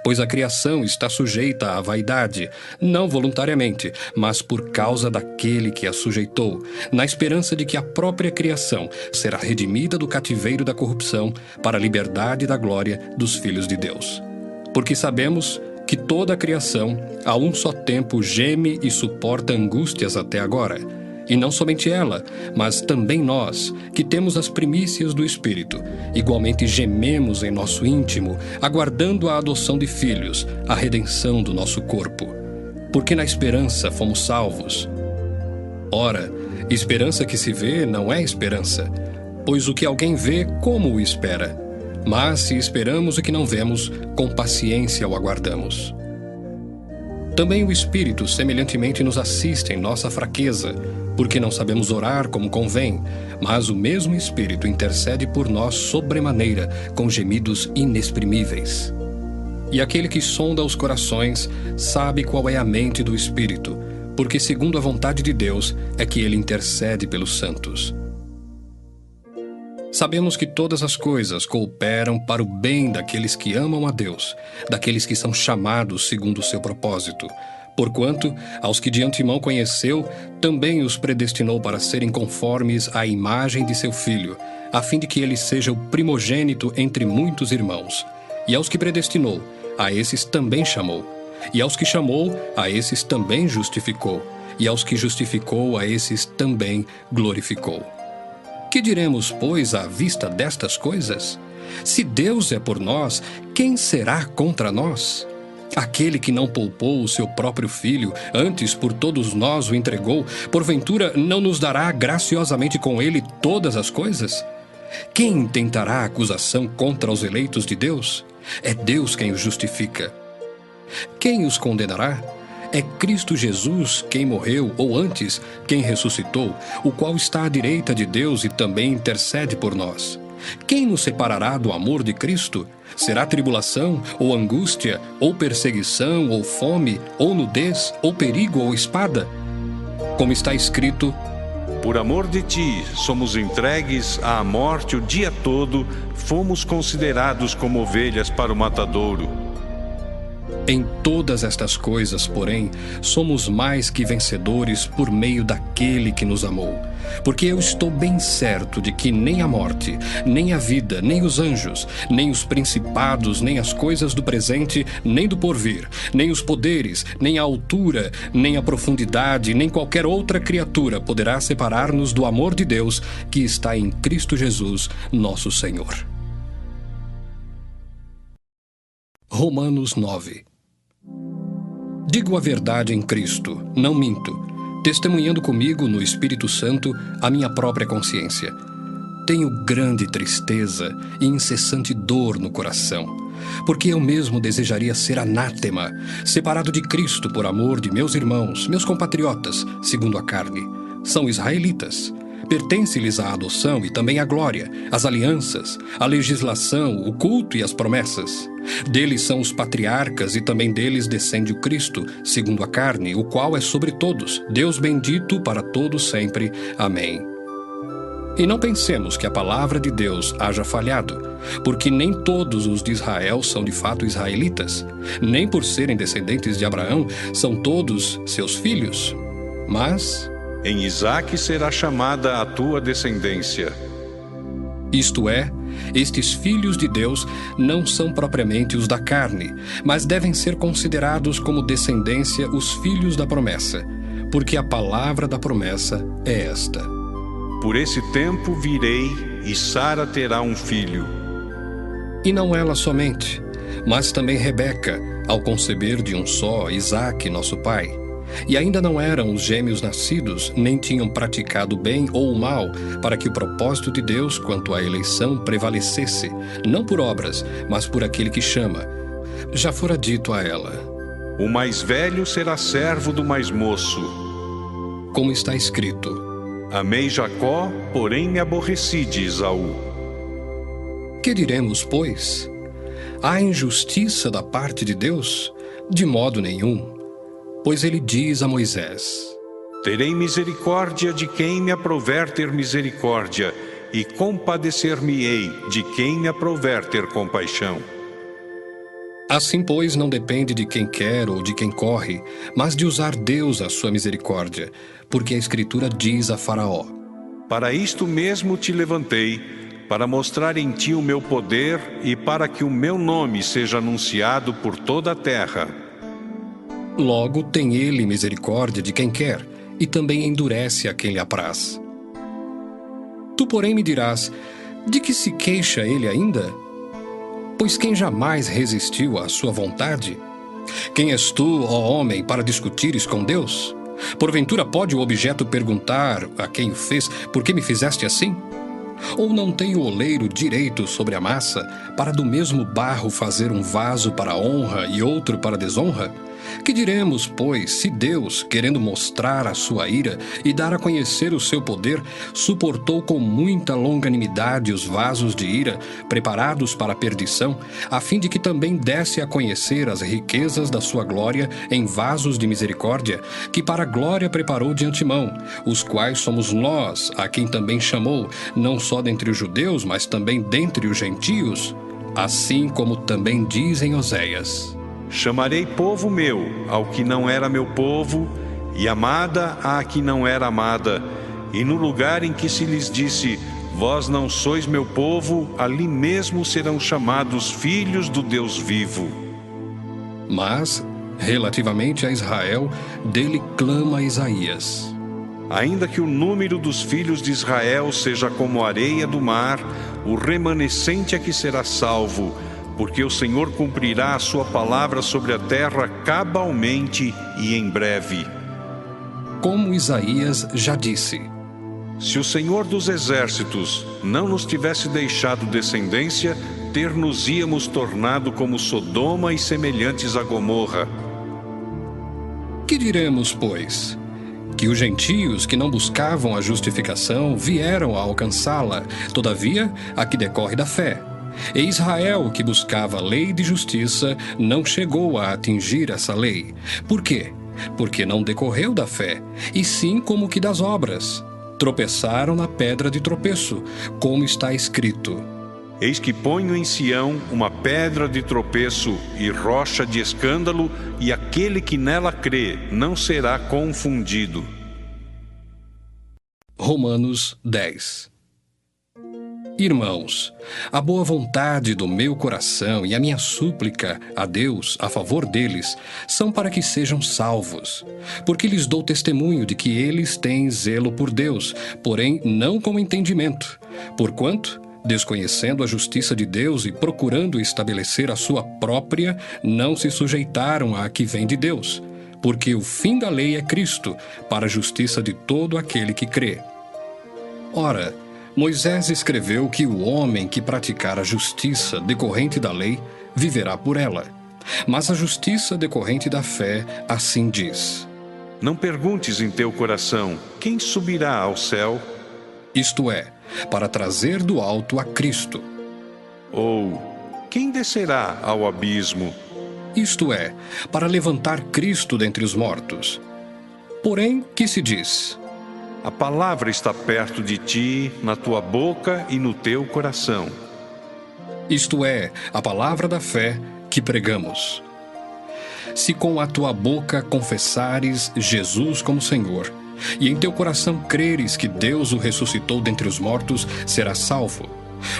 Pois a criação está sujeita à vaidade, não voluntariamente, mas por causa daquele que a sujeitou, na esperança de que a própria criação será redimida do cativeiro da corrupção para a liberdade da glória dos filhos de Deus. Porque sabemos que toda a criação, a um só tempo, geme e suporta angústias até agora. E não somente ela, mas também nós, que temos as primícias do Espírito, igualmente gememos em nosso íntimo, aguardando a adoção de filhos, a redenção do nosso corpo. Porque na esperança fomos salvos. Ora, esperança que se vê não é esperança, pois o que alguém vê, como o espera? Mas se esperamos o que não vemos, com paciência o aguardamos. Também o Espírito semelhantemente nos assiste em nossa fraqueza, porque não sabemos orar como convém, mas o mesmo Espírito intercede por nós sobremaneira, com gemidos inexprimíveis. E aquele que sonda os corações sabe qual é a mente do Espírito, porque segundo a vontade de Deus é que ele intercede pelos santos. Sabemos que todas as coisas cooperam para o bem daqueles que amam a Deus, daqueles que são chamados segundo o seu propósito. Porquanto, aos que de antemão conheceu, também os predestinou para serem conformes à imagem de seu Filho, a fim de que ele seja o primogênito entre muitos irmãos. E aos que predestinou, a esses também chamou. E aos que chamou, a esses também justificou. E aos que justificou, a esses também glorificou. Que diremos, pois, à vista destas coisas? Se Deus é por nós, quem será contra nós? Aquele que não poupou o seu próprio Filho, antes por todos nós o entregou, porventura não nos dará graciosamente com ele todas as coisas? Quem intentará acusação contra os eleitos de Deus? É Deus quem os justifica. Quem os condenará? É Cristo Jesus quem morreu, ou antes, quem ressuscitou, o qual está à direita de Deus e também intercede por nós. Quem nos separará do amor de Cristo? Será tribulação, ou angústia, ou perseguição, ou fome, ou nudez, ou perigo, ou espada? Como está escrito: por amor de ti, somos entregues à morte o dia todo, fomos considerados como ovelhas para o matadouro. Em todas estas coisas, porém, somos mais que vencedores por meio daquele que nos amou. Porque eu estou bem certo de que nem a morte, nem a vida, nem os anjos, nem os principados, nem as coisas do presente, nem do porvir, nem os poderes, nem a altura, nem a profundidade, nem qualquer outra criatura poderá separar-nos do amor de Deus que está em Cristo Jesus, nosso Senhor. Romanos 9. Digo a verdade em Cristo, não minto, testemunhando comigo no Espírito Santo a minha própria consciência. Tenho grande tristeza e incessante dor no coração, porque eu mesmo desejaria ser anátema, separado de Cristo por amor de meus irmãos, meus compatriotas, segundo a carne. São israelitas. Pertence-lhes a adoção e também a glória, as alianças, a legislação, o culto e as promessas. Deles são os patriarcas e também deles descende o Cristo, segundo a carne, o qual é sobre todos, Deus bendito para todos sempre. Amém. E não pensemos que a palavra de Deus haja falhado, porque nem todos os de Israel são de fato israelitas, nem por serem descendentes de Abraão são todos seus filhos. Mas em Isaque será chamada a tua descendência. Isto é, estes filhos de Deus não são propriamente os da carne, mas devem ser considerados como descendência os filhos da promessa, porque a palavra da promessa é esta: por esse tempo virei, e Sara terá um filho. E não ela somente, mas também Rebeca, ao conceber de um só, Isaque, nosso pai. E ainda não eram os gêmeos nascidos, nem tinham praticado o bem ou o mal, para que o propósito de Deus quanto à eleição prevalecesse, não por obras, mas por aquele que chama. Já fora dito a ela: o mais velho será servo do mais moço. Como está escrito: amei Jacó, porém me aborreci de Esaú. Que diremos, pois? Há injustiça da parte de Deus? De modo nenhum. Pois ele diz a Moisés: terei misericórdia de quem me aprouver ter misericórdia, e compadecer-me-ei de quem me aprouver ter compaixão. Assim, pois, não depende de quem quer ou de quem corre, mas de usar Deus a sua misericórdia, porque a Escritura diz a Faraó: para isto mesmo te levantei, para mostrar em ti o meu poder e para que o meu nome seja anunciado por toda a terra. Logo tem ele misericórdia de quem quer, e também endurece a quem lhe apraz. Tu, porém, me dirás: de que se queixa ele ainda? Pois quem jamais resistiu à sua vontade? Quem és tu, ó homem, para discutires com Deus? Porventura pode o objeto perguntar a quem o fez: por que me fizeste assim? Ou não tem o oleiro direito sobre a massa, para do mesmo barro fazer um vaso para honra e outro para desonra? Que diremos, pois, se Deus, querendo mostrar a sua ira e dar a conhecer o seu poder, suportou com muita longanimidade os vasos de ira, preparados para a perdição, a fim de que também desse a conhecer as riquezas da sua glória em vasos de misericórdia, que para a glória preparou de antemão, os quais somos nós, a quem também chamou, não só dentre os judeus, mas também dentre os gentios? Assim como também diz em Oséias: Chamarei povo meu ao que não era meu povo, e amada à que não era amada. E no lugar em que se lhes disse: vós não sois meu povo, ali mesmo serão chamados filhos do Deus vivo. Mas, relativamente a Israel, dele clama Isaías: Ainda que o número dos filhos de Israel seja como a areia do mar, o remanescente é que será salvo, porque o Senhor cumprirá a sua palavra sobre a terra cabalmente e em breve. Como Isaías já disse: se o Senhor dos exércitos não nos tivesse deixado descendência, ter-nos-íamos tornado como Sodoma e semelhantes a Gomorra. Que diremos, pois? Que os gentios que não buscavam a justificação vieram a alcançá-la, todavia, a que decorre da fé. E Israel, que buscava a lei de justiça, não chegou a atingir essa lei. Por quê? Porque não decorreu da fé, e sim como que das obras. Tropeçaram na pedra de tropeço, como está escrito: Eis que ponho em Sião uma pedra de tropeço e rocha de escândalo, e aquele que nela crê não será confundido. Romanos 10. Irmãos, a boa vontade do meu coração e a minha súplica a Deus a favor deles são para que sejam salvos, porque lhes dou testemunho de que eles têm zelo por Deus, porém não com entendimento, porquanto, desconhecendo a justiça de Deus e procurando estabelecer a sua própria, não se sujeitaram à que vem de Deus, porque o fim da lei é Cristo, para a justiça de todo aquele que crê. Ora, Moisés escreveu que o homem que praticar a justiça decorrente da lei viverá por ela. Mas a justiça decorrente da fé assim diz: Não perguntes em teu coração: quem subirá ao céu? Isto é, para trazer do alto a Cristo. Ou quem descerá ao abismo? Isto é, para levantar Cristo dentre os mortos. Porém, que se diz? A palavra está perto de ti, na tua boca e no teu coração. Isto é, a palavra da fé que pregamos. Se com a tua boca confessares Jesus como Senhor, e em teu coração creres que Deus o ressuscitou dentre os mortos, serás salvo.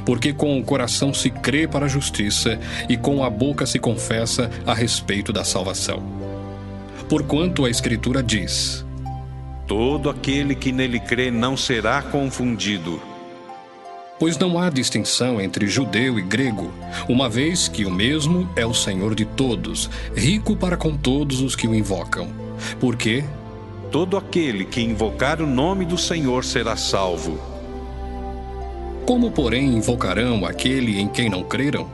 Porque com o coração se crê para a justiça, e com a boca se confessa a respeito da salvação. Porquanto a Escritura diz: todo aquele que nele crê não será confundido. Pois não há distinção entre judeu e grego, uma vez que o mesmo é o Senhor de todos, rico para com todos os que o invocam. Porque todo aquele que invocar o nome do Senhor será salvo. Como, porém, invocarão aquele em quem não creram?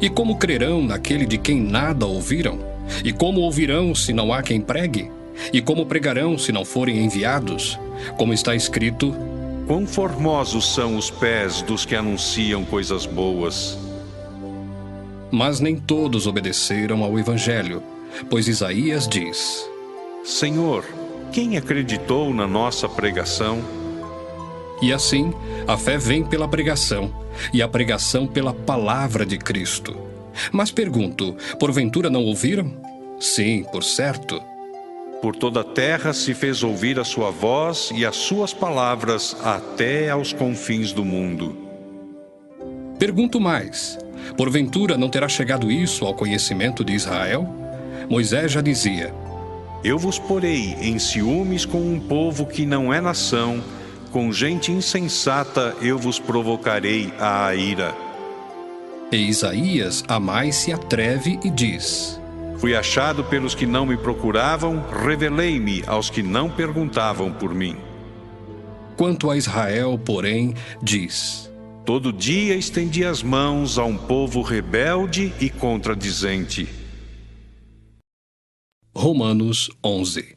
E como crerão naquele de quem nada ouviram? E como ouvirão se não há quem pregue? E como pregarão se não forem enviados? Como está escrito: quão formosos são os pés dos que anunciam coisas boas. Mas nem todos obedeceram ao Evangelho, pois Isaías diz: Senhor, quem acreditou na nossa pregação? E assim, a fé vem pela pregação, e a pregação pela palavra de Cristo. Mas pergunto, porventura não ouviram? Sim, por certo. Por toda a terra se fez ouvir a sua voz e as suas palavras até aos confins do mundo. Pergunto mais: porventura não terá chegado isso ao conhecimento de Israel? Moisés já dizia: Eu vos porei em ciúmes com um povo que não é nação, com gente insensata eu vos provocarei à ira. E Isaías a mais se atreve e diz: Fui achado pelos que não me procuravam, revelei-me aos que não perguntavam por mim. Quanto a Israel, porém, diz: Todo dia estendi as mãos a um povo rebelde e contradizente. Romanos 11.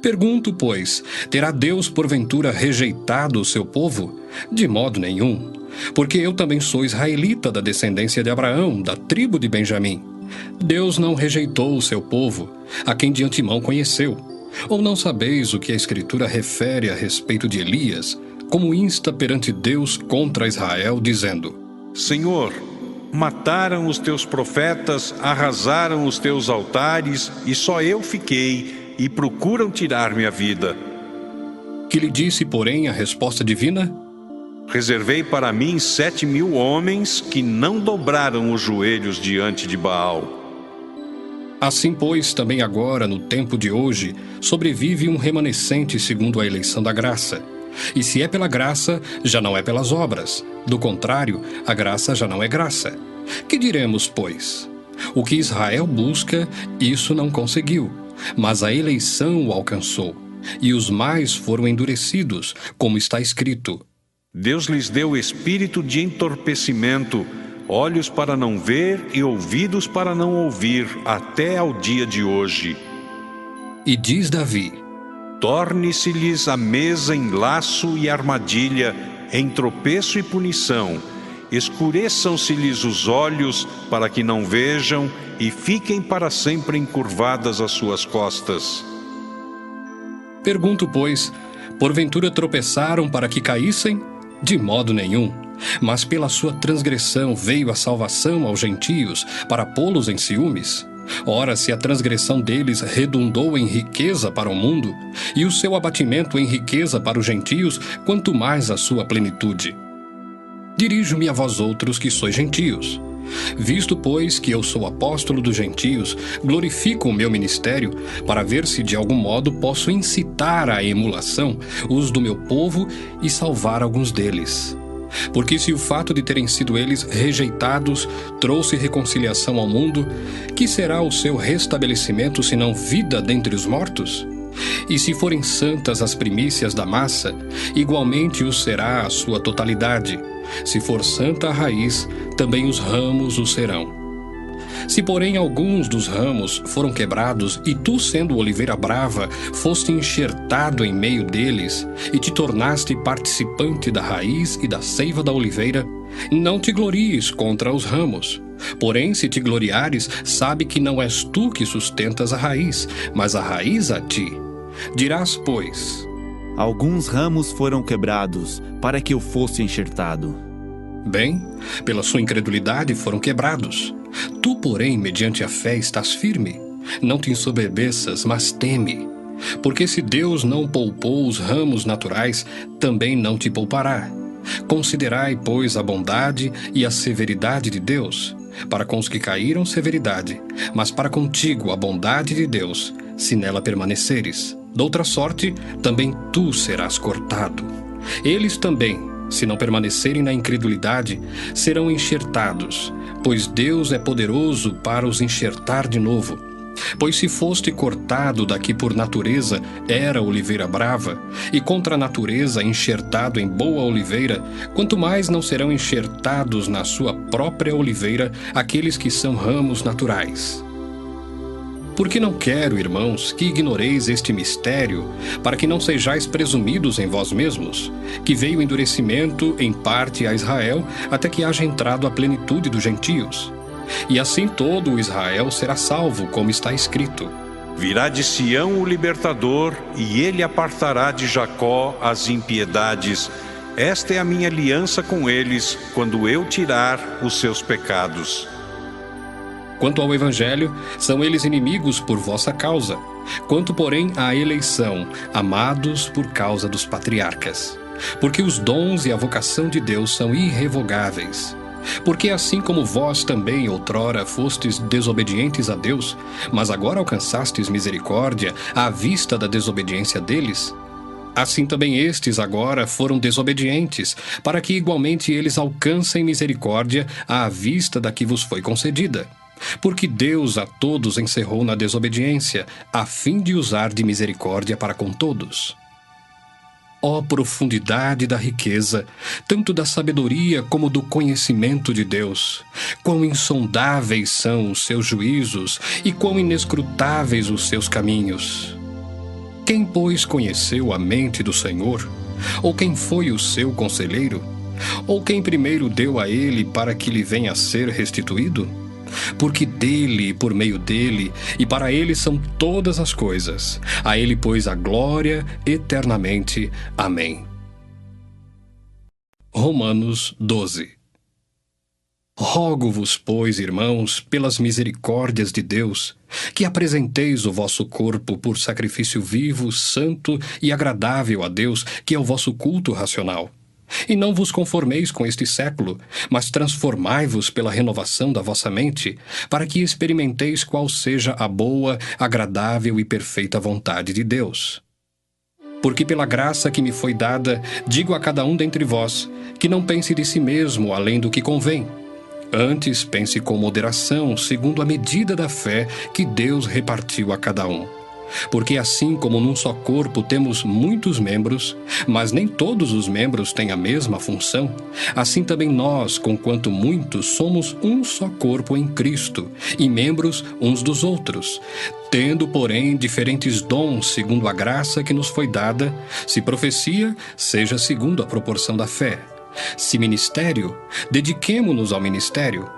Pergunto, pois, terá Deus porventura rejeitado o seu povo? De modo nenhum, porque eu também sou israelita da descendência de Abraão, da tribo de Benjamim. Deus não rejeitou o seu povo, a quem de antemão conheceu. Ou não sabeis o que a Escritura refere a respeito de Elias, como insta perante Deus contra Israel, dizendo: Senhor, mataram os teus profetas, arrasaram os teus altares, e só eu fiquei, e procuram tirar-me a vida. Que lhe disse, porém, a resposta divina? Reservei para mim 7.000 homens que não dobraram os joelhos diante de Baal. Assim, pois, também agora, no tempo de hoje, sobrevive um remanescente segundo a eleição da graça. E se é pela graça, já não é pelas obras. Do contrário, a graça já não é graça. Que diremos, pois? O que Israel busca, isso não conseguiu, mas a eleição o alcançou, e os mais foram endurecidos, como está escrito: Deus lhes deu espírito de entorpecimento, olhos para não ver e ouvidos para não ouvir, até ao dia de hoje. E diz Davi: Torne-se-lhes a mesa em laço e armadilha, em tropeço e punição. Escureçam-se-lhes os olhos para que não vejam e fiquem para sempre encurvadas as suas costas. Pergunto, pois, porventura tropeçaram para que caíssem? De modo nenhum. Mas pela sua transgressão veio a salvação aos gentios, para pô-los em ciúmes. Ora, se a transgressão deles redundou em riqueza para o mundo, e o seu abatimento em riqueza para os gentios, quanto mais a sua plenitude. Dirijo-me a vós outros que sois gentios. Visto, pois, que eu sou apóstolo dos gentios, glorifico o meu ministério, para ver se de algum modo posso incitar à emulação os do meu povo e salvar alguns deles. Porque se o fato de terem sido eles rejeitados trouxe reconciliação ao mundo, que será o seu restabelecimento senão vida dentre os mortos? E se forem santas as primícias da massa, igualmente o será a sua totalidade. Se for santa a raiz, também os ramos o serão. Se, porém, alguns dos ramos foram quebrados, e tu, sendo oliveira brava, foste enxertado em meio deles, e te tornaste participante da raiz e da seiva da oliveira, não te glories contra os ramos. Porém, se te gloriares, sabe que não és tu que sustentas a raiz, mas a raiz a ti. Dirás, pois: Alguns ramos foram quebrados, para que eu fosse enxertado. Bem, pela sua incredulidade foram quebrados. Tu, porém, mediante a fé estás firme. Não te ensoberbeças, mas teme. Porque se Deus não poupou os ramos naturais, também não te poupará. Considerai, pois, a bondade e a severidade de Deus. Para com os que caíram, severidade, mas para contigo a bondade de Deus, se nela permaneceres. Doutra sorte, também tu serás cortado. Eles também, se não permanecerem na incredulidade, serão enxertados, pois Deus é poderoso para os enxertar de novo. Pois se foste cortado daqui por natureza, era oliveira brava, e contra a natureza enxertado em boa oliveira, quanto mais não serão enxertados na sua própria oliveira aqueles que são ramos naturais. Porque não quero, irmãos, que ignoreis este mistério, para que não sejais presumidos em vós mesmos, que veio o endurecimento em parte a Israel, até que haja entrado a plenitude dos gentios. E assim todo o Israel será salvo, como está escrito: Virá de Sião o libertador, e ele apartará de Jacó as impiedades. Esta é a minha aliança com eles, quando eu tirar os seus pecados. Quanto ao Evangelho, são eles inimigos por vossa causa. Quanto, porém, à eleição, amados por causa dos patriarcas. Porque os dons e a vocação de Deus são irrevogáveis. Porque assim como vós também outrora fostes desobedientes a Deus, mas agora alcançastes misericórdia à vista da desobediência deles, assim também estes agora foram desobedientes, para que igualmente eles alcancem misericórdia à vista da que vos foi concedida. Porque Deus a todos encerrou na desobediência, a fim de usar de misericórdia para com todos. Ó profundidade da riqueza, tanto da sabedoria como do conhecimento de Deus! Quão insondáveis são os seus juízos e quão inescrutáveis os seus caminhos! Quem, pois, conheceu a mente do Senhor? Ou quem foi o seu conselheiro? Ou quem primeiro deu a ele para que lhe venha a ser restituído? Porque dele, por meio dele, e para ele são todas as coisas. A ele, pois, a glória eternamente. Amém. Romanos 12. Rogo-vos, pois, irmãos, pelas misericórdias de Deus, que apresenteis o vosso corpo por sacrifício vivo, santo e agradável a Deus, que é o vosso culto racional. E não vos conformeis com este século, mas transformai-vos pela renovação da vossa mente, para que experimenteis qual seja a boa, agradável e perfeita vontade de Deus. Porque pela graça que me foi dada, digo a cada um dentre vós, que não pense de si mesmo além do que convém. Antes pense com moderação, segundo a medida da fé que Deus repartiu a cada um. Porque assim como num só corpo temos muitos membros, mas nem todos os membros têm a mesma função, assim também nós, conquanto muitos, somos um só corpo em Cristo, e membros uns dos outros, tendo, porém, diferentes dons segundo a graça que nos foi dada, se profecia, seja segundo a proporção da fé. Se ministério, dediquemo-nos ao ministério.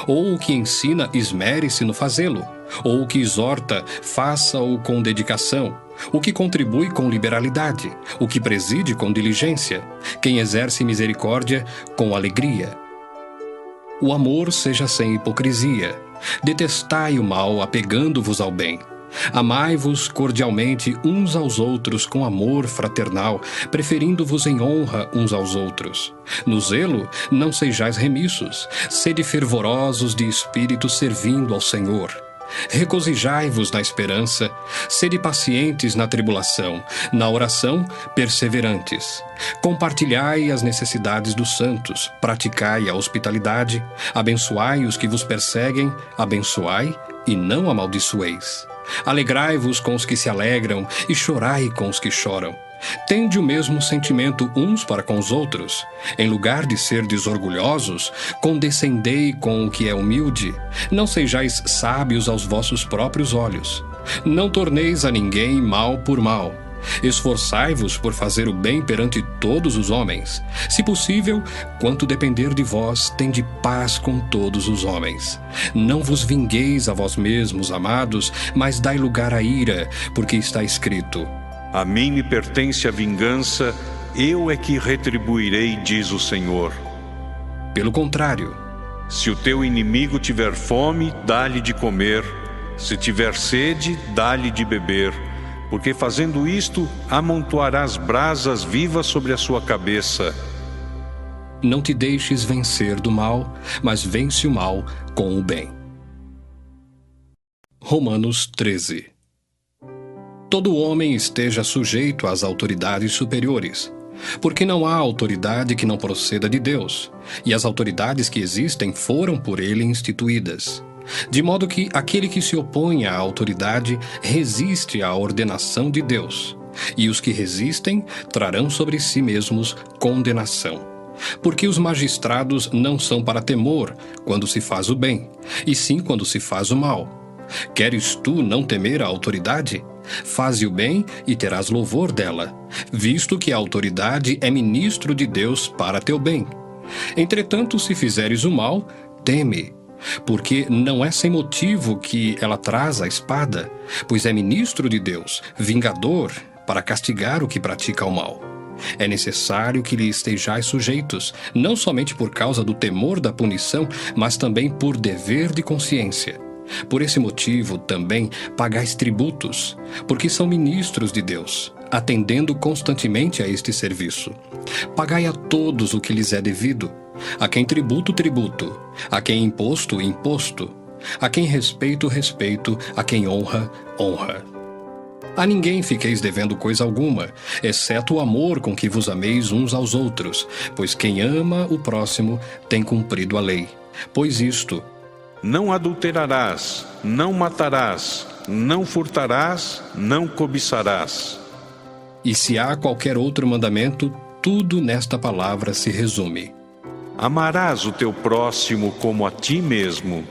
Ou o que ensina, esmere-se no fazê-lo. Ou o que exorta, faça-o com dedicação. O que contribui com liberalidade. O que preside com diligência. Quem exerce misericórdia, com alegria. O amor seja sem hipocrisia. Detestai o mal, apegando-vos ao bem. Amai-vos cordialmente uns aos outros com amor fraternal, preferindo-vos em honra uns aos outros. No zelo, não sejais remissos, sede fervorosos de espírito servindo ao Senhor. Regozijai-vos na esperança, sede pacientes na tribulação, na oração, perseverantes. Compartilhai as necessidades dos santos, praticai a hospitalidade, abençoai os que vos perseguem, abençoai e não amaldiçoeis. Alegrai-vos com os que se alegram e chorai com os que choram. Tende o mesmo sentimento uns para com os outros. Em lugar de ser desorgulhosos, condescendei com o que é humilde. Não sejais sábios aos vossos próprios olhos. Não torneis a ninguém mal por mal. Esforçai-vos por fazer o bem perante todos os homens. Se possível, quanto depender de vós, tende paz com todos os homens. Não vos vingueis a vós mesmos, amados, mas dai lugar à ira, porque está escrito: A mim me pertence a vingança, eu é que retribuirei, diz o Senhor. Pelo contrário, se o teu inimigo tiver fome, dá-lhe de comer. Se tiver sede, dá-lhe de beber. Porque fazendo isto, amontoarás brasas vivas sobre a sua cabeça. Não te deixes vencer do mal, mas vence o mal com o bem. Romanos 13. Todo homem esteja sujeito às autoridades superiores, porque não há autoridade que não proceda de Deus, e as autoridades que existem foram por ele instituídas. De modo que aquele que se opõe à autoridade resiste à ordenação de Deus, e os que resistem trarão sobre si mesmos condenação. Porque os magistrados não são para temor quando se faz o bem, e sim quando se faz o mal. Queres tu não temer a autoridade? Faze o bem e terás louvor dela, visto que a autoridade é ministro de Deus para teu bem. Entretanto, se fizeres o mal, teme, porque não é sem motivo que ela traz a espada, pois é ministro de Deus, vingador, para castigar o que pratica o mal. É necessário que lhe estejais sujeitos, não somente por causa do temor da punição, mas também por dever de consciência. Por esse motivo, também, pagais tributos, porque são ministros de Deus. atendendo constantemente a este serviço. Pagai a todos o que lhes é devido, a quem tributo, tributo, a quem imposto, imposto, a quem respeito, respeito, a quem honra, honra. A ninguém fiqueis devendo coisa alguma, exceto o amor com que vos ameis uns aos outros, pois quem ama o próximo tem cumprido a lei. Pois isto: não adulterarás, não matarás, não furtarás, não cobiçarás. E se há qualquer outro mandamento, tudo nesta palavra se resume: amarás o teu próximo como a ti mesmo.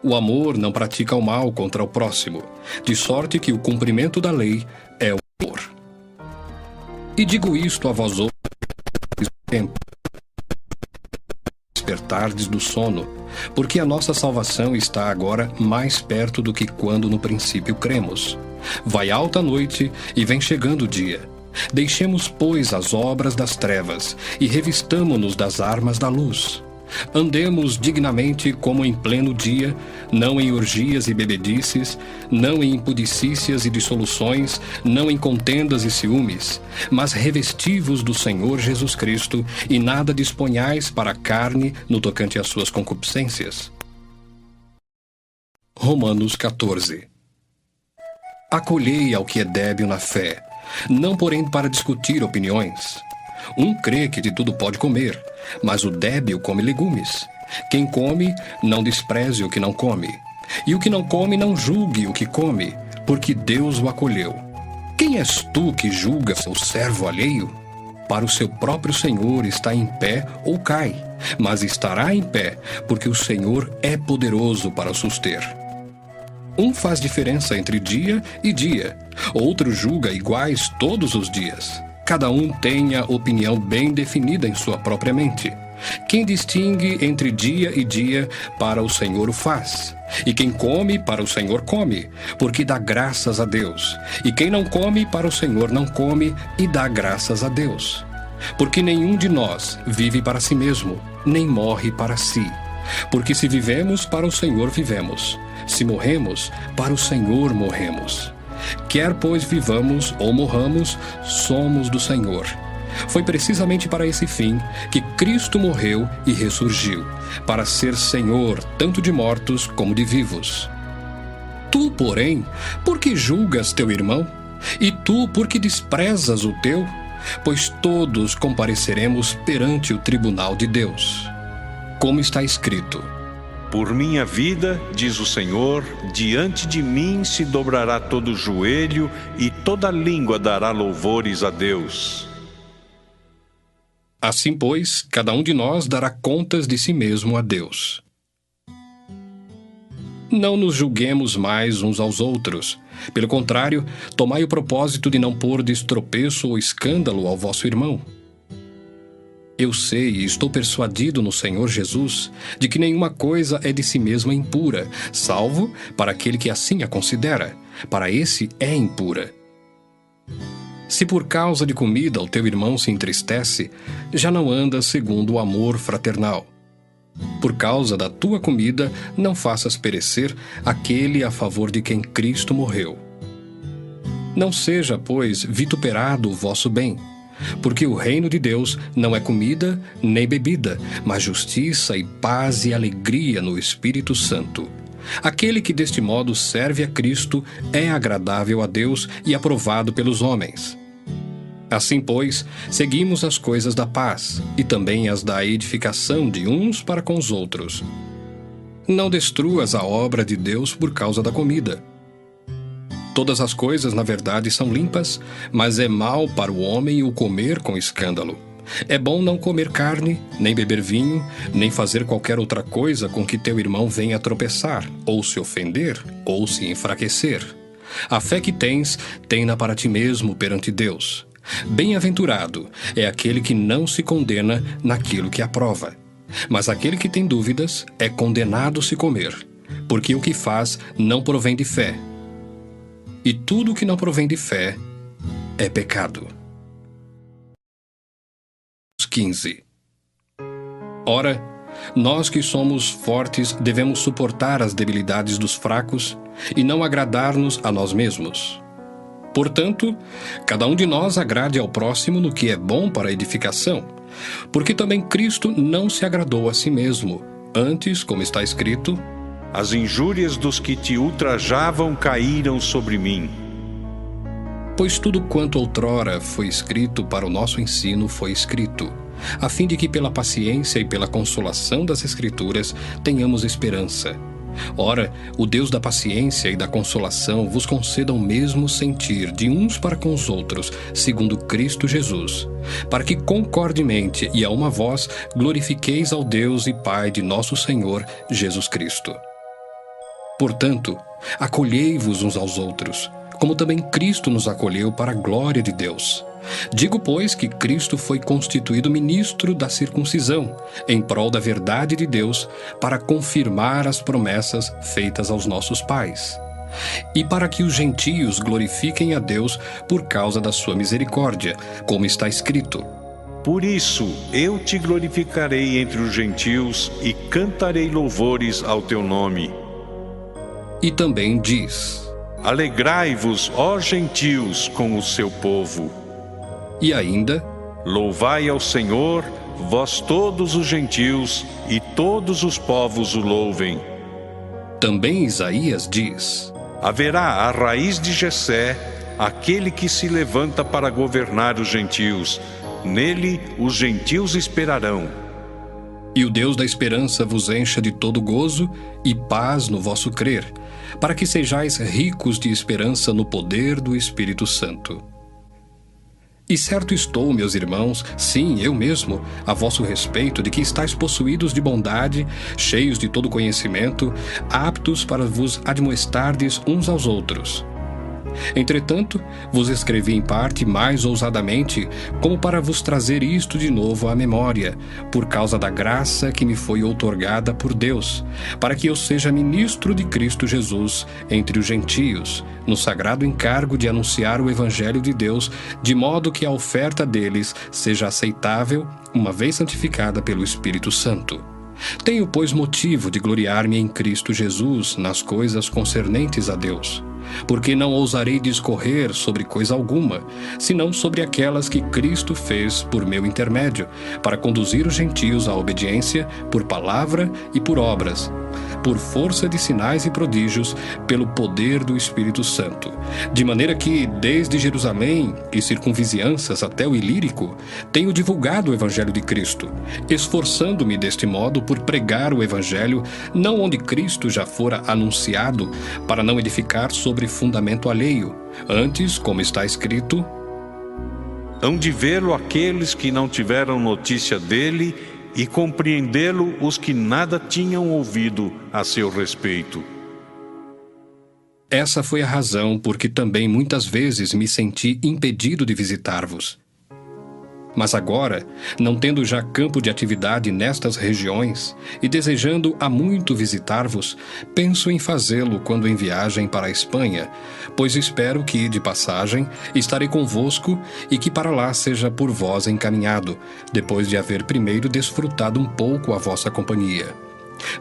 O amor não pratica o mal contra o próximo, de sorte que o cumprimento da lei é o amor. E digo isto a vós outros, tempo, despertardes do sono, porque a nossa salvação está agora mais perto do que quando no princípio cremos. Vai alta a noite e vem chegando o dia. Deixemos, pois, as obras das trevas e revistamo-nos das armas da luz. Andemos dignamente como em pleno dia, não em orgias e bebedices, não em impudicícias e dissoluções, não em contendas e ciúmes, mas revesti-vos do Senhor Jesus Cristo e nada disponhais para a carne no tocante às suas concupiscências. Romanos 14. Acolhei ao que é débil na fé, não porém para discutir opiniões. Um crê que de tudo pode comer, mas o débil come legumes. Quem come, não despreze o que não come. E o que não come, não julgue o que come, porque Deus o acolheu. Quem és tu que julga seu servo alheio? Para o seu próprio Senhor está em pé ou cai, mas estará em pé, porque o Senhor é poderoso para o suster. Um faz diferença entre dia e dia, outro julga iguais todos os dias. Cada um tem a opinião bem definida em sua própria mente. Quem distingue entre dia e dia, para o Senhor o faz. E quem come, para o Senhor come, porque dá graças a Deus. E quem não come, para o Senhor não come, e dá graças a Deus. Porque nenhum de nós vive para si mesmo, nem morre para si. Porque se vivemos, para o Senhor vivemos. Se morremos, para o Senhor morremos. Quer, pois, vivamos ou morramos, somos do Senhor. Foi precisamente para esse fim que Cristo morreu e ressurgiu, para ser Senhor tanto de mortos como de vivos. Tu, porém, por que julgas teu irmão? E tu, por que desprezas o teu? Pois todos compareceremos perante o tribunal de Deus. Como está escrito: por minha vida, diz o Senhor, diante de mim se dobrará todo joelho e toda língua dará louvores a Deus. Assim, pois, cada um de nós dará contas de si mesmo a Deus. Não nos julguemos mais uns aos outros. Pelo contrário, tomai o propósito de não pôr de tropeço ou escândalo ao vosso irmão. Eu sei e estou persuadido no Senhor Jesus de que nenhuma coisa é de si mesma impura, salvo para aquele que assim a considera. Para esse é impura. Se por causa de comida o teu irmão se entristece, já não andas segundo o amor fraternal. Por causa da tua comida, não faças perecer aquele a favor de quem Cristo morreu. Não seja, pois, vituperado o vosso bem. Porque o reino de Deus não é comida nem bebida, mas justiça e paz e alegria no Espírito Santo. Aquele que deste modo serve a Cristo é agradável a Deus e aprovado pelos homens. Assim, pois, seguimos as coisas da paz e também as da edificação de uns para com os outros. Não destruas a obra de Deus por causa da comida. Todas as coisas, na verdade, são limpas, mas é mal para o homem o comer com escândalo. É bom não comer carne, nem beber vinho, nem fazer qualquer outra coisa com que teu irmão venha a tropeçar, ou se ofender, ou se enfraquecer. A fé que tens, tem-na para ti mesmo perante Deus. Bem-aventurado é aquele que não se condena naquilo que aprova. Mas aquele que tem dúvidas é condenado se comer, porque o que faz não provém de fé. E tudo que não provém de fé é pecado. 15. Ora, nós que somos fortes devemos suportar as debilidades dos fracos e não agradar-nos a nós mesmos. Portanto, cada um de nós agrade ao próximo no que é bom para a edificação, porque também Cristo não se agradou a si mesmo. Antes, como está escrito, as injúrias dos que te ultrajavam caíram sobre mim. pois tudo quanto outrora foi escrito para o nosso ensino foi escrito, a fim de que pela paciência e pela consolação das Escrituras tenhamos esperança. Ora, o Deus da paciência e da consolação vos conceda o mesmo sentir de uns para com os outros, segundo Cristo Jesus, para que concordemente e a uma voz glorifiqueis ao Deus e Pai de nosso Senhor Jesus Cristo. Portanto, acolhei-vos uns aos outros, como também Cristo nos acolheu para a glória de Deus. Digo, pois, que Cristo foi constituído ministro da circuncisão, em prol da verdade de Deus, para confirmar as promessas feitas aos nossos pais, e para que os gentios glorifiquem a Deus por causa da sua misericórdia, como está escrito: Por isso eu te glorificarei entre os gentios e cantarei louvores ao teu nome. E também diz: Alegrai-vos, ó gentios, com o seu povo. E ainda: Louvai ao Senhor, vós todos os gentios, e todos os povos o louvem. Também Isaías diz: Haverá a raiz de Jessé, aquele que se levanta para governar os gentios. Nele os gentios esperarão. E o Deus da esperança vos encha de todo gozo e paz no vosso crer, para que sejais ricos de esperança no poder do Espírito Santo. E certo estou, meus irmãos, sim, eu mesmo, a vosso respeito, de que estáis possuídos de bondade, cheios de todo conhecimento, aptos para vos admoestardes uns aos outros. Entretanto, vos escrevi em parte mais ousadamente, como para vos trazer isto de novo à memória, por causa da graça que me foi outorgada por Deus, para que eu seja ministro de Cristo Jesus entre os gentios, no sagrado encargo de anunciar o Evangelho de Deus, de modo que a oferta deles seja aceitável, uma vez santificada pelo Espírito Santo. Tenho, pois, motivo de gloriar-me em Cristo Jesus nas coisas concernentes a Deus, porque não ousarei discorrer sobre coisa alguma, senão sobre aquelas que Cristo fez por meu intermédio, para conduzir os gentios à obediência por palavra e por obras, por força de sinais e prodígios, pelo poder do Espírito Santo. De maneira que, desde Jerusalém e circunvizinhanças até o Ilírico, tenho divulgado o Evangelho de Cristo, esforçando-me deste modo por pregar o Evangelho, não onde Cristo já fora anunciado, para não edificar sobre fundamento alheio. Antes, como está escrito: Hão de vê-lo aqueles que não tiveram notícia dele, e compreendê-lo os que nada tinham ouvido a seu respeito. Essa foi a razão por que também muitas vezes me senti impedido de visitar-vos. Mas agora, não tendo já campo de atividade nestas regiões, e desejando há muito visitar-vos, penso em fazê-lo quando em viagem para a Espanha, pois espero que, de passagem, estarei convosco e que para lá seja por vós encaminhado, depois de haver primeiro desfrutado um pouco a vossa companhia.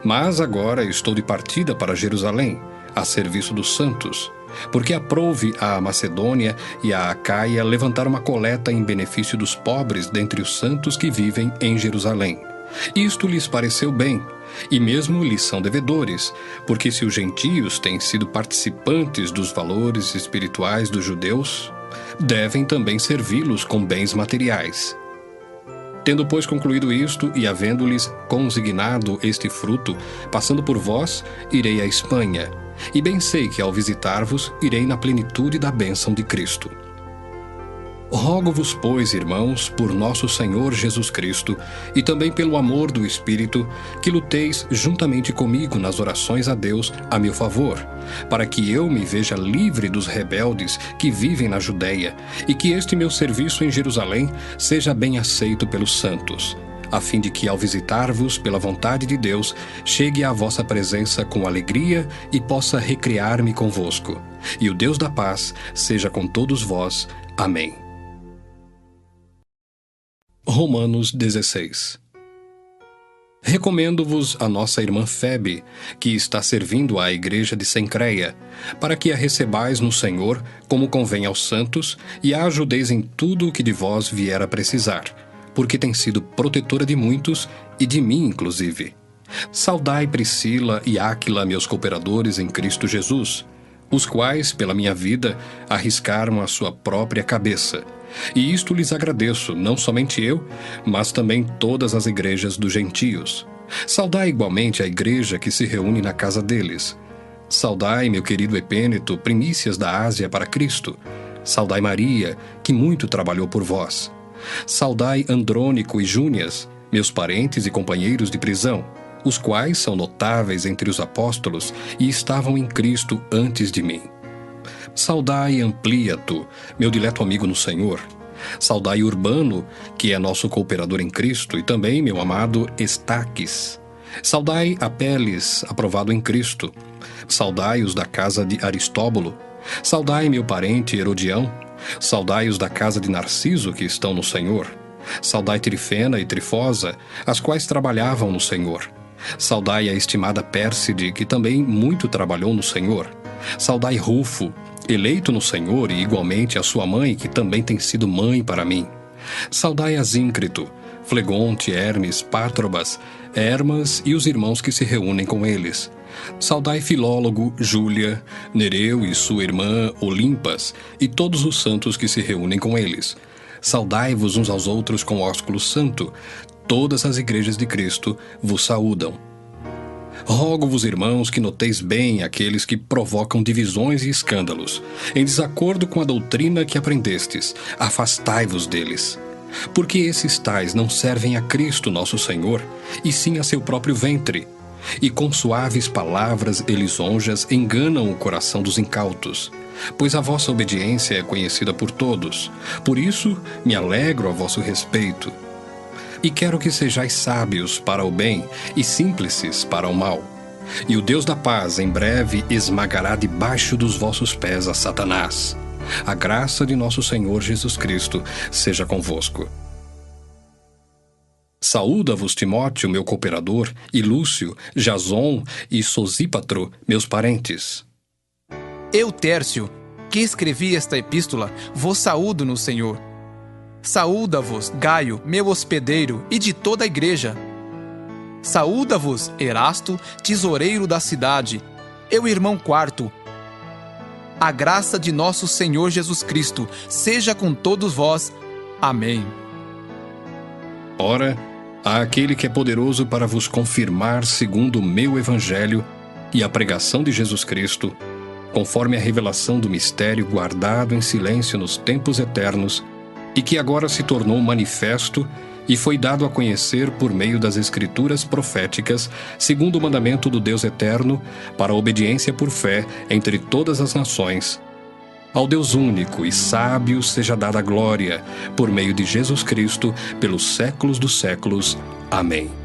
Mas agora estou de partida para Jerusalém, a serviço dos santos, porque aprouve à Macedônia e à Acaia levantar uma coleta em benefício dos pobres dentre os santos que vivem em Jerusalém. Isto lhes pareceu bem, e mesmo lhes são devedores, porque se os gentios têm sido participantes dos valores espirituais dos judeus, devem também servi-los com bens materiais. Tendo, pois, concluído isto e havendo-lhes consignado este fruto, passando por vós, irei à Espanha. E bem sei que, ao visitar-vos, irei na plenitude da bênção de Cristo. Rogo-vos, pois, irmãos, por nosso Senhor Jesus Cristo, e também pelo amor do Espírito, que luteis juntamente comigo nas orações a Deus a meu favor, para que eu me veja livre dos rebeldes que vivem na Judéia, e que este meu serviço em Jerusalém seja bem aceito pelos santos, a fim de que, ao visitar-vos pela vontade de Deus, chegue à vossa presença com alegria e possa recriar-me convosco. E o Deus da paz seja com todos vós. Amém. Romanos 16. Recomendo-vos a nossa irmã Febe, que está servindo à igreja de Cencreia, para que a recebais no Senhor, como convém aos santos, e a ajudeis em tudo o que de vós vier a precisar, porque tem sido protetora de muitos e de mim inclusive. Saudai Priscila e Áquila, meus cooperadores em Cristo Jesus, os quais, pela minha vida, arriscaram a sua própria cabeça. E isto lhes agradeço, não somente eu, mas também todas as igrejas dos gentios. Saudai igualmente a igreja que se reúne na casa deles. Saudai, meu querido Epêneto, primícias da Ásia para Cristo. Saudai Maria, que muito trabalhou por vós. Saudai Andrônico e Júnias, meus parentes e companheiros de prisão, os quais são notáveis entre os apóstolos e estavam em Cristo antes de mim. Saudai Ampliato, meu dileto amigo no Senhor. Saudai Urbano, que é nosso cooperador em Cristo, e também meu amado Estaques. Saudai Apeles, aprovado em Cristo. Saudai os da casa de Aristóbulo. Saudai meu parente Herodião. Saudai os da casa de Narciso, que estão no Senhor. Saudai Trifena e Trifosa, as quais trabalhavam no Senhor. Saudai a estimada Pérside, que também muito trabalhou no Senhor. Saudai Rufo, eleito no Senhor, e igualmente a sua mãe, que também tem sido mãe para mim. Saudai Asíncrito, Flegonte, Hermes, Pátrobas, Hermas e os irmãos que se reúnem com eles. Saudai Filólogo, Júlia, Nereu e sua irmã Olimpas, e todos os santos que se reúnem com eles. Saudai-vos uns aos outros com ósculo santo. Todas as igrejas de Cristo vos saúdam. Rogo-vos, irmãos, que noteis bem aqueles que provocam divisões e escândalos, em desacordo com a doutrina que aprendestes. Afastai-vos deles. Porque esses tais não servem a Cristo nosso Senhor, e sim a seu próprio ventre. E com suaves palavras e lisonjas enganam o coração dos incautos. Pois a vossa obediência é conhecida por todos. Por isso me alegro a vosso respeito. E quero que sejais sábios para o bem e simples para o mal. E o Deus da paz em breve esmagará debaixo dos vossos pés a Satanás. A graça de nosso Senhor Jesus Cristo seja convosco. Saúda-vos Timóteo, meu cooperador, e Lúcio, Jason e Sosípatro, meus parentes. Eu, Tércio, que escrevi esta epístola, vos saúdo no Senhor. Saúda-vos Gaio, meu hospedeiro, e de toda a igreja. Saúda-vos Erasto, tesoureiro da cidade, eu irmão Quarto. A graça de nosso Senhor Jesus Cristo seja com todos vós. Amém. Ora, há aquele que é poderoso para vos confirmar segundo o meu evangelho e a pregação de Jesus Cristo, conforme a revelação do mistério guardado em silêncio nos tempos eternos, e que agora se tornou manifesto e foi dado a conhecer por meio das escrituras proféticas, segundo o mandamento do Deus eterno, para a obediência por fé entre todas as nações. Ao Deus único e sábio seja dada a glória, por meio de Jesus Cristo, pelos séculos dos séculos. Amém.